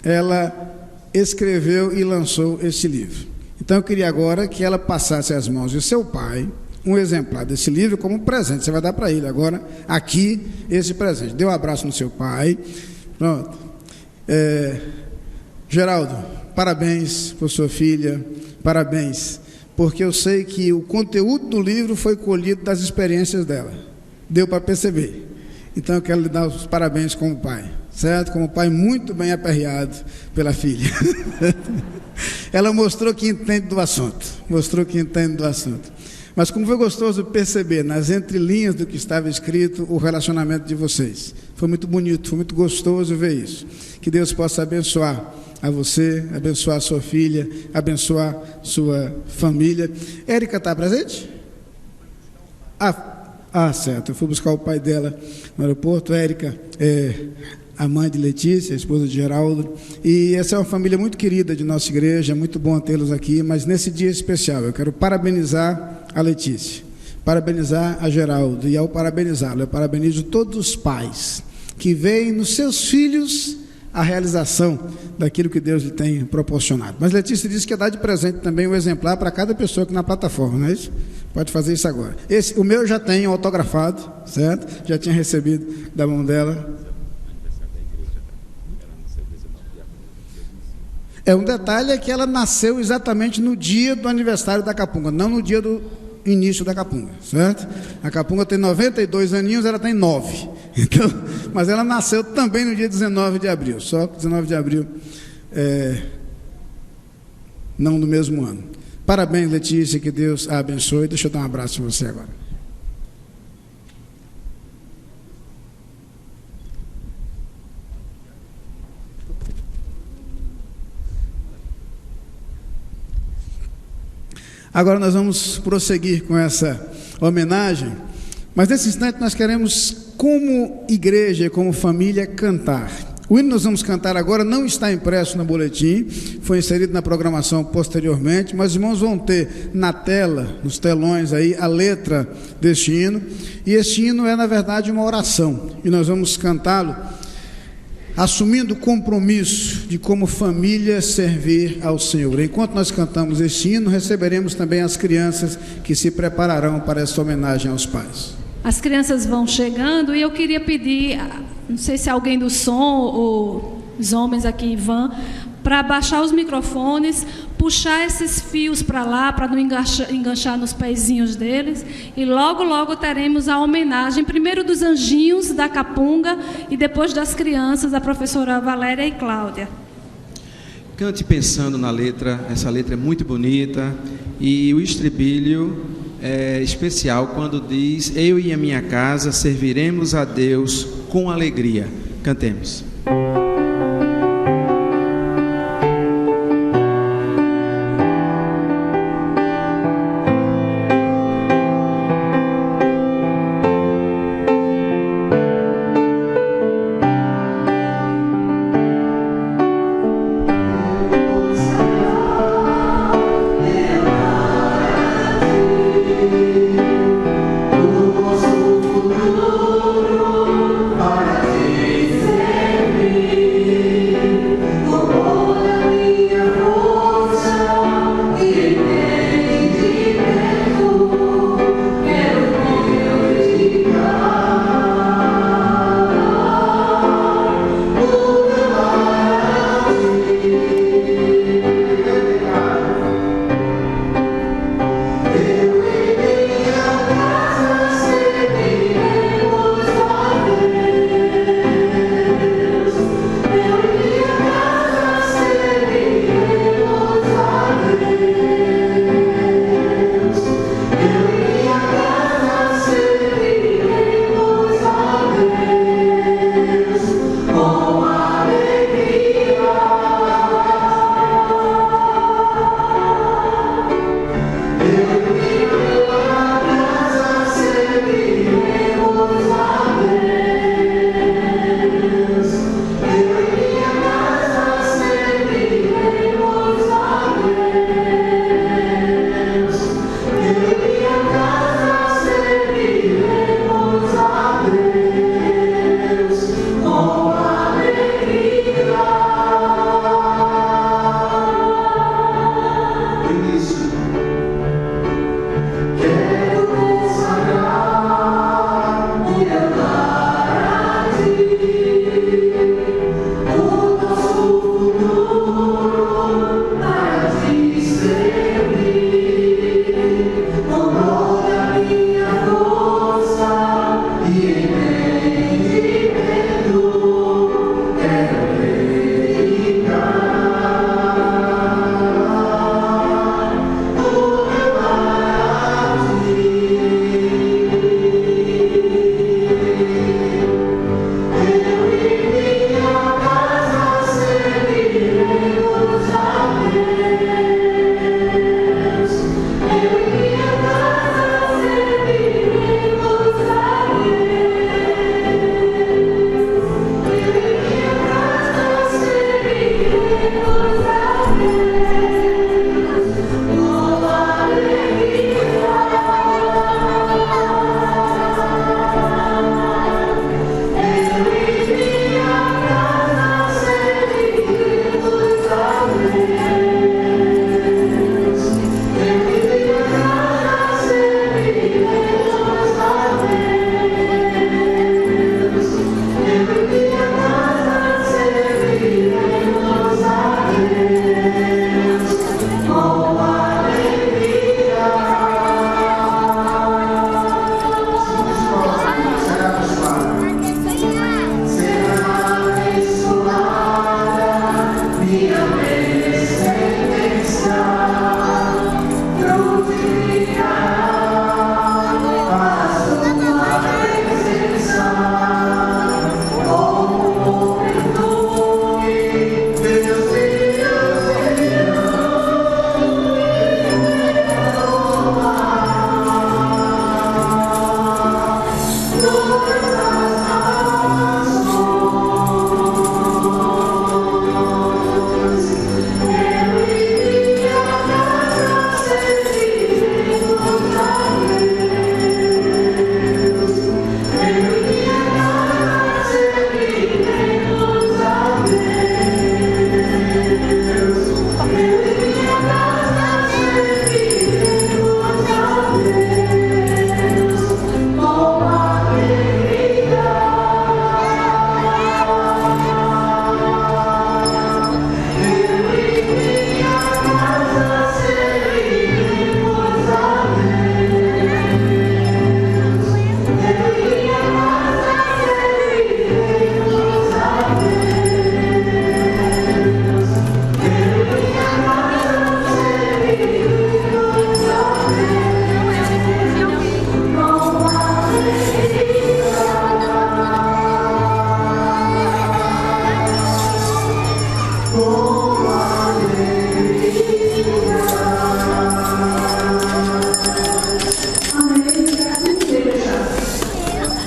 Speaker 1: ela escreveu e lançou este livro. Então eu queria agora que ela passasse às mãos de seu pai um exemplar desse livro como presente. Você vai dar para ele agora, aqui, esse presente. Dê um abraço no seu pai. Pronto. Geraldo, parabéns por sua filha, parabéns, porque eu sei que o conteúdo do livro foi colhido das experiências dela. Deu para perceber. Então eu quero lhe dar os parabéns como pai, certo? Como pai muito bem aperreado pela filha. Ela mostrou que entende do assunto, Mas como foi gostoso perceber nas entrelinhas do que estava escrito o relacionamento de vocês. Foi muito bonito, foi muito gostoso ver isso. Que Deus possa abençoar a você, abençoar a sua filha, abençoar sua família. Érica está presente? Certo. Eu fui buscar o pai dela no aeroporto. Érica a mãe de Letícia, a esposa de Geraldo. E essa é uma família muito querida de nossa igreja. É muito bom tê-los aqui. Mas nesse dia especial, eu quero parabenizar a Letícia, parabenizar a Geraldo. E ao parabenizá-lo, eu parabenizo todos os pais que veem nos seus filhos a realização daquilo que Deus lhe tem proporcionado. Mas Letícia disse que ia dar de presente também um exemplar para cada pessoa aqui na plataforma, não é isso? Pode fazer isso agora. O meu já tenho autografado, certo? Já tinha recebido da mão dela. Um detalhe é que ela nasceu exatamente no dia do aniversário da Capunga, não no dia do início da Capunga, certo? A Capunga tem 92 aninhos, ela tem 9. Então, mas ela nasceu também no dia 19 de abril, só que 19 de abril não no mesmo ano. Parabéns, Letícia, que Deus a abençoe. Deixa eu dar um abraço para você agora. Agora nós vamos prosseguir com essa homenagem, mas nesse instante nós queremos, como igreja e como família, cantar. O hino que nós vamos cantar agora não está impresso no boletim, foi inserido na programação posteriormente, mas os irmãos vão ter na tela, nos telões aí, a letra deste hino, e este hino é na verdade uma oração, e nós vamos cantá-lo assumindo o compromisso de como família servir ao Senhor. Enquanto nós cantamos este hino, receberemos também as crianças que se prepararão para essa homenagem aos pais.
Speaker 8: As crianças vão chegando e eu queria pedir, não sei se alguém do som ou os homens aqui vão, para baixar os microfones, puxar esses fios para lá, para não enganchar nos pezinhos deles, e logo, logo teremos a homenagem, primeiro dos anjinhos da Capunga e depois das crianças, a professora Valéria e Cláudia.
Speaker 3: Cante pensando na letra, essa letra é muito bonita, e o estribilho é especial quando diz: eu e a minha casa serviremos a Deus com alegria. Cantemos.
Speaker 9: Yeah.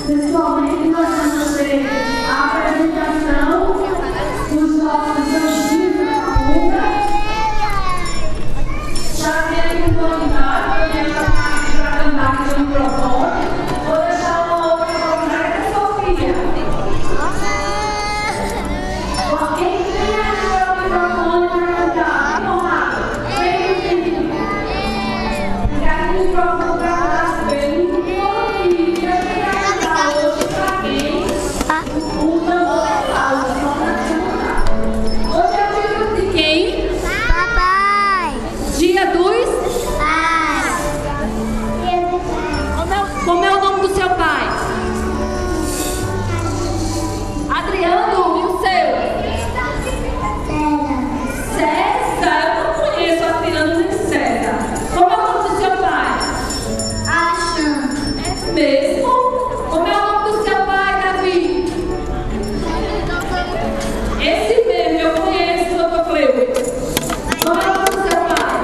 Speaker 8: Pessoalmente, nós vamos ter a apresentação dos nossos anjinhos da Capunga. Já tem aqui um convidado, que ela para cantar aqui no microfone. Vou deixar uma outra convidada, que é a Sofia. Quem tem aqui o microfone para cantar? Conrado, vem aqui. Fica aqui no microfone para cantar bem. Como é o nome do seu pai? Adriano, e o seu? César. Eu não conheço Adriano nem César. Como é o nome do seu pai? É mesmo? Como é o nome do seu pai, Davi? Esse mesmo, eu conheço, doutor Cleo. Como é o nome do seu pai?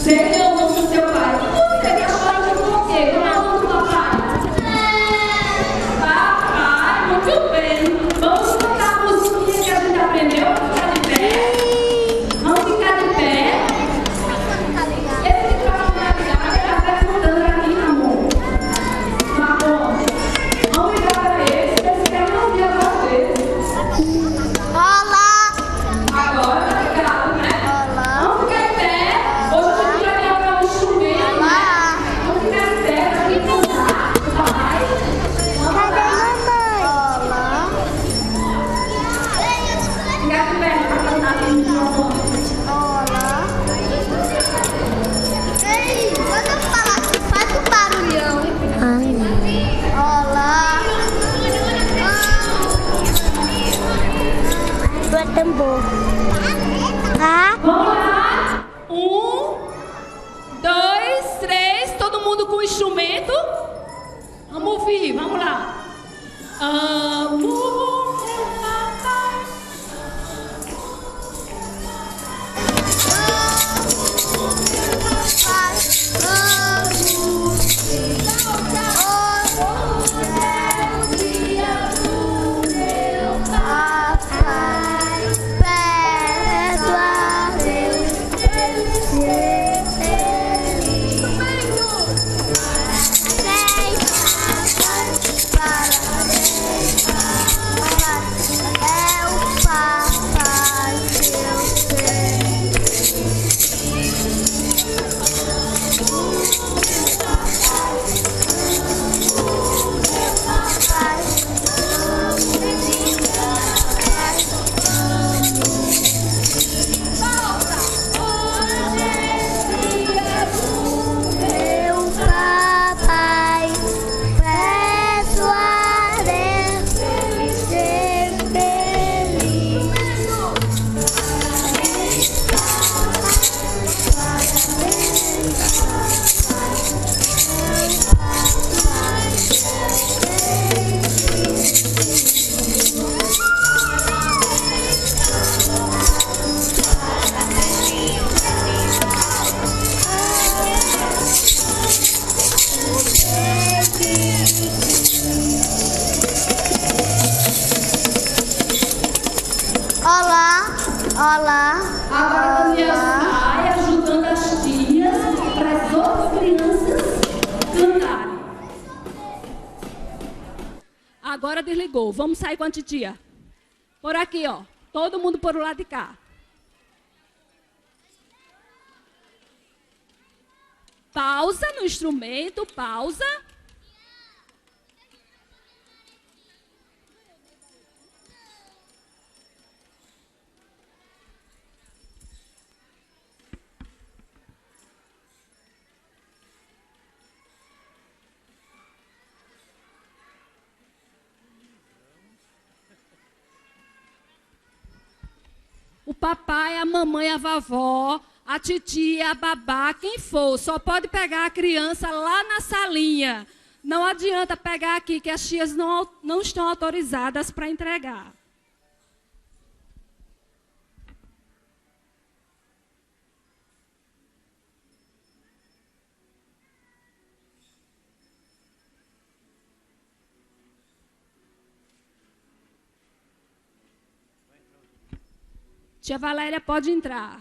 Speaker 8: Sei o nome do seu pai. Como é o nome do papai? Papai, muito bem. Vamos cantar a musiquinha que a gente aprendeu. Vamos ficar de pé. Vamos ficar de pé. Esse microfone está perguntando aqui, amor. Tá bom. Vamos ligar para ele. Esse quer não ouvir a voz dele. Agora tá ligado, né? Vamos ficar de pé. Hoje a gente vai colocar um instrumento, né? Vamos ficar de pé para quem cantar. Vai. Vamos lá. Ficar de pé para cantar aqui no microfone.
Speaker 9: Ei, quando eu falar assim, faz um barulhão. Olá. Do tambor.
Speaker 8: Vamos lá. 1, 2, 3. Todo mundo com o instrumento. Vamos ouvir, vamos lá. Amo meu papai.
Speaker 9: Olá.
Speaker 8: Agora a Daniela sai ajudando as tias para as outras crianças cantarem. Agora desligou. Vamos sair com a titia. Por aqui, ó. Todo mundo por o lado de cá. Pausa no instrumento, pausa. O papai, a mamãe, a vovó, a titia, a babá, quem for, só pode pegar a criança lá na salinha. Não adianta pegar aqui, que as tias não estão autorizadas para entregar. Tia Valéria, pode entrar.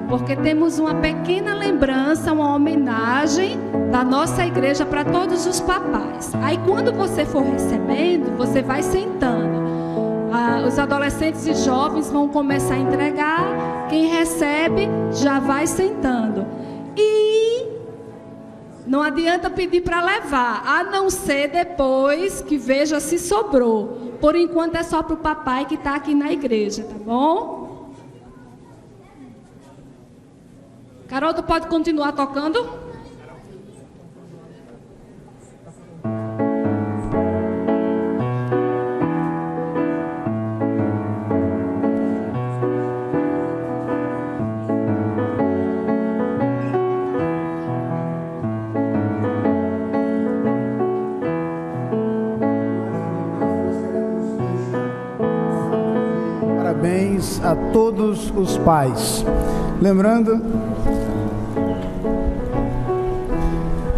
Speaker 8: Porque temos uma pequena lembrança, uma homenagem da nossa igreja para todos os papais. Aí quando você for recebendo, você vai sentando. Os adolescentes e jovens vão começar a entregar. Quem recebe já vai sentando. E não adianta pedir para levar, a não ser depois que veja se sobrou. Por enquanto é só para o papai que está aqui na igreja, tá bom? Carol, tu pode continuar tocando?
Speaker 1: parabéns a todos os pais.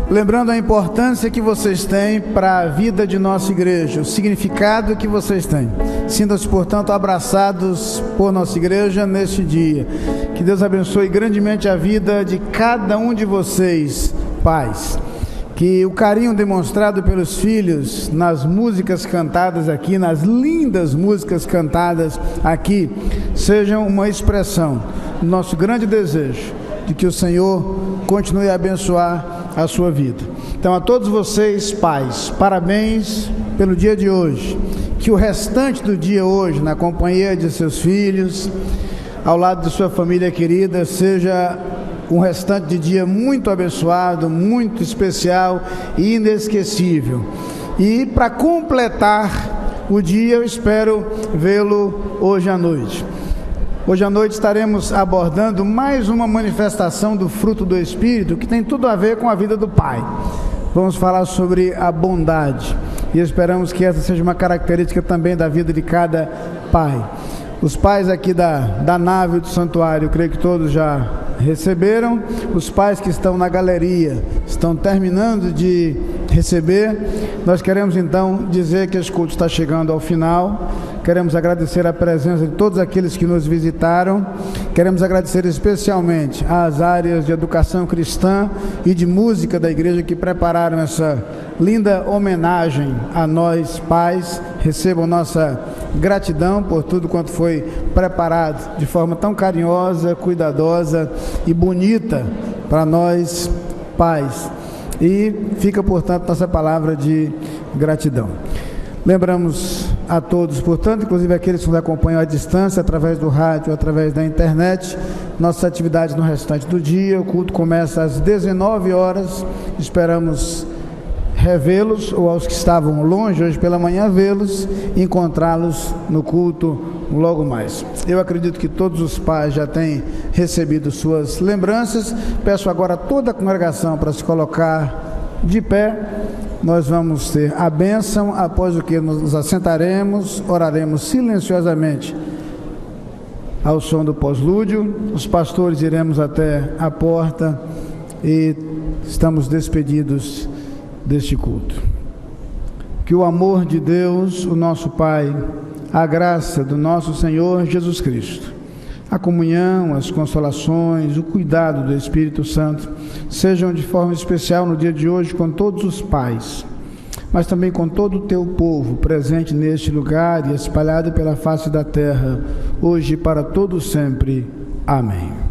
Speaker 1: Lembrando a importância que vocês têm para a vida de nossa igreja, o significado que vocês têm. Sintam-se, portanto, abraçados por nossa igreja neste dia. Que Deus abençoe grandemente a vida de cada um de vocês, pais. Que o carinho demonstrado pelos filhos nas músicas cantadas aqui, nas lindas músicas cantadas aqui, sejam uma expressão do nosso grande desejo de que o Senhor continue a abençoar a sua vida. Então, a todos vocês, pais, parabéns pelo dia de hoje. Que o restante do dia hoje, na companhia de seus filhos, ao lado de sua família querida, seja um restante de dia muito abençoado, muito especial e inesquecível. E para completar o dia, eu espero vê-lo hoje à noite. Hoje à noite estaremos abordando mais uma manifestação do fruto do Espírito que tem tudo a ver com a vida do Pai. Vamos falar sobre a bondade e esperamos que essa seja uma característica também da vida de cada pai. Os pais aqui da nave do santuário, creio que todos já receberam. Os pais que estão na galeria estão terminando de receber. Nós queremos então dizer que esse culto está chegando ao final. Queremos agradecer a presença de todos aqueles que nos visitaram. Queremos agradecer especialmente às áreas de educação cristã e de música da igreja que prepararam essa linda homenagem a nós, pais. Recebam nossa gratidão por tudo quanto foi preparado de forma tão carinhosa, cuidadosa e bonita para nós, pais. E fica, portanto, nossa palavra de gratidão. Lembramos a todos, portanto, inclusive aqueles que nos acompanham à distância, através do rádio, através da internet, nossas atividades no restante do dia. O culto começa às 19 horas. Esperamos revê-los, ou aos que estavam longe hoje pela manhã, vê-los e encontrá-los no culto logo mais. Eu acredito que todos os pais já têm recebido suas lembranças. Peço agora a toda a congregação para se colocar de pé. Nós vamos ter a bênção, após o que nos assentaremos, oraremos silenciosamente ao som do pós-lúdio. Os pastores iremos até a porta e estamos despedidos deste culto. Que o amor de Deus, o nosso Pai, a graça do nosso Senhor Jesus Cristo, a comunhão, as consolações, o cuidado do Espírito Santo sejam de forma especial no dia de hoje com todos os pais, mas também com todo o teu povo presente neste lugar e espalhado pela face da terra, hoje e para todo sempre. Amém.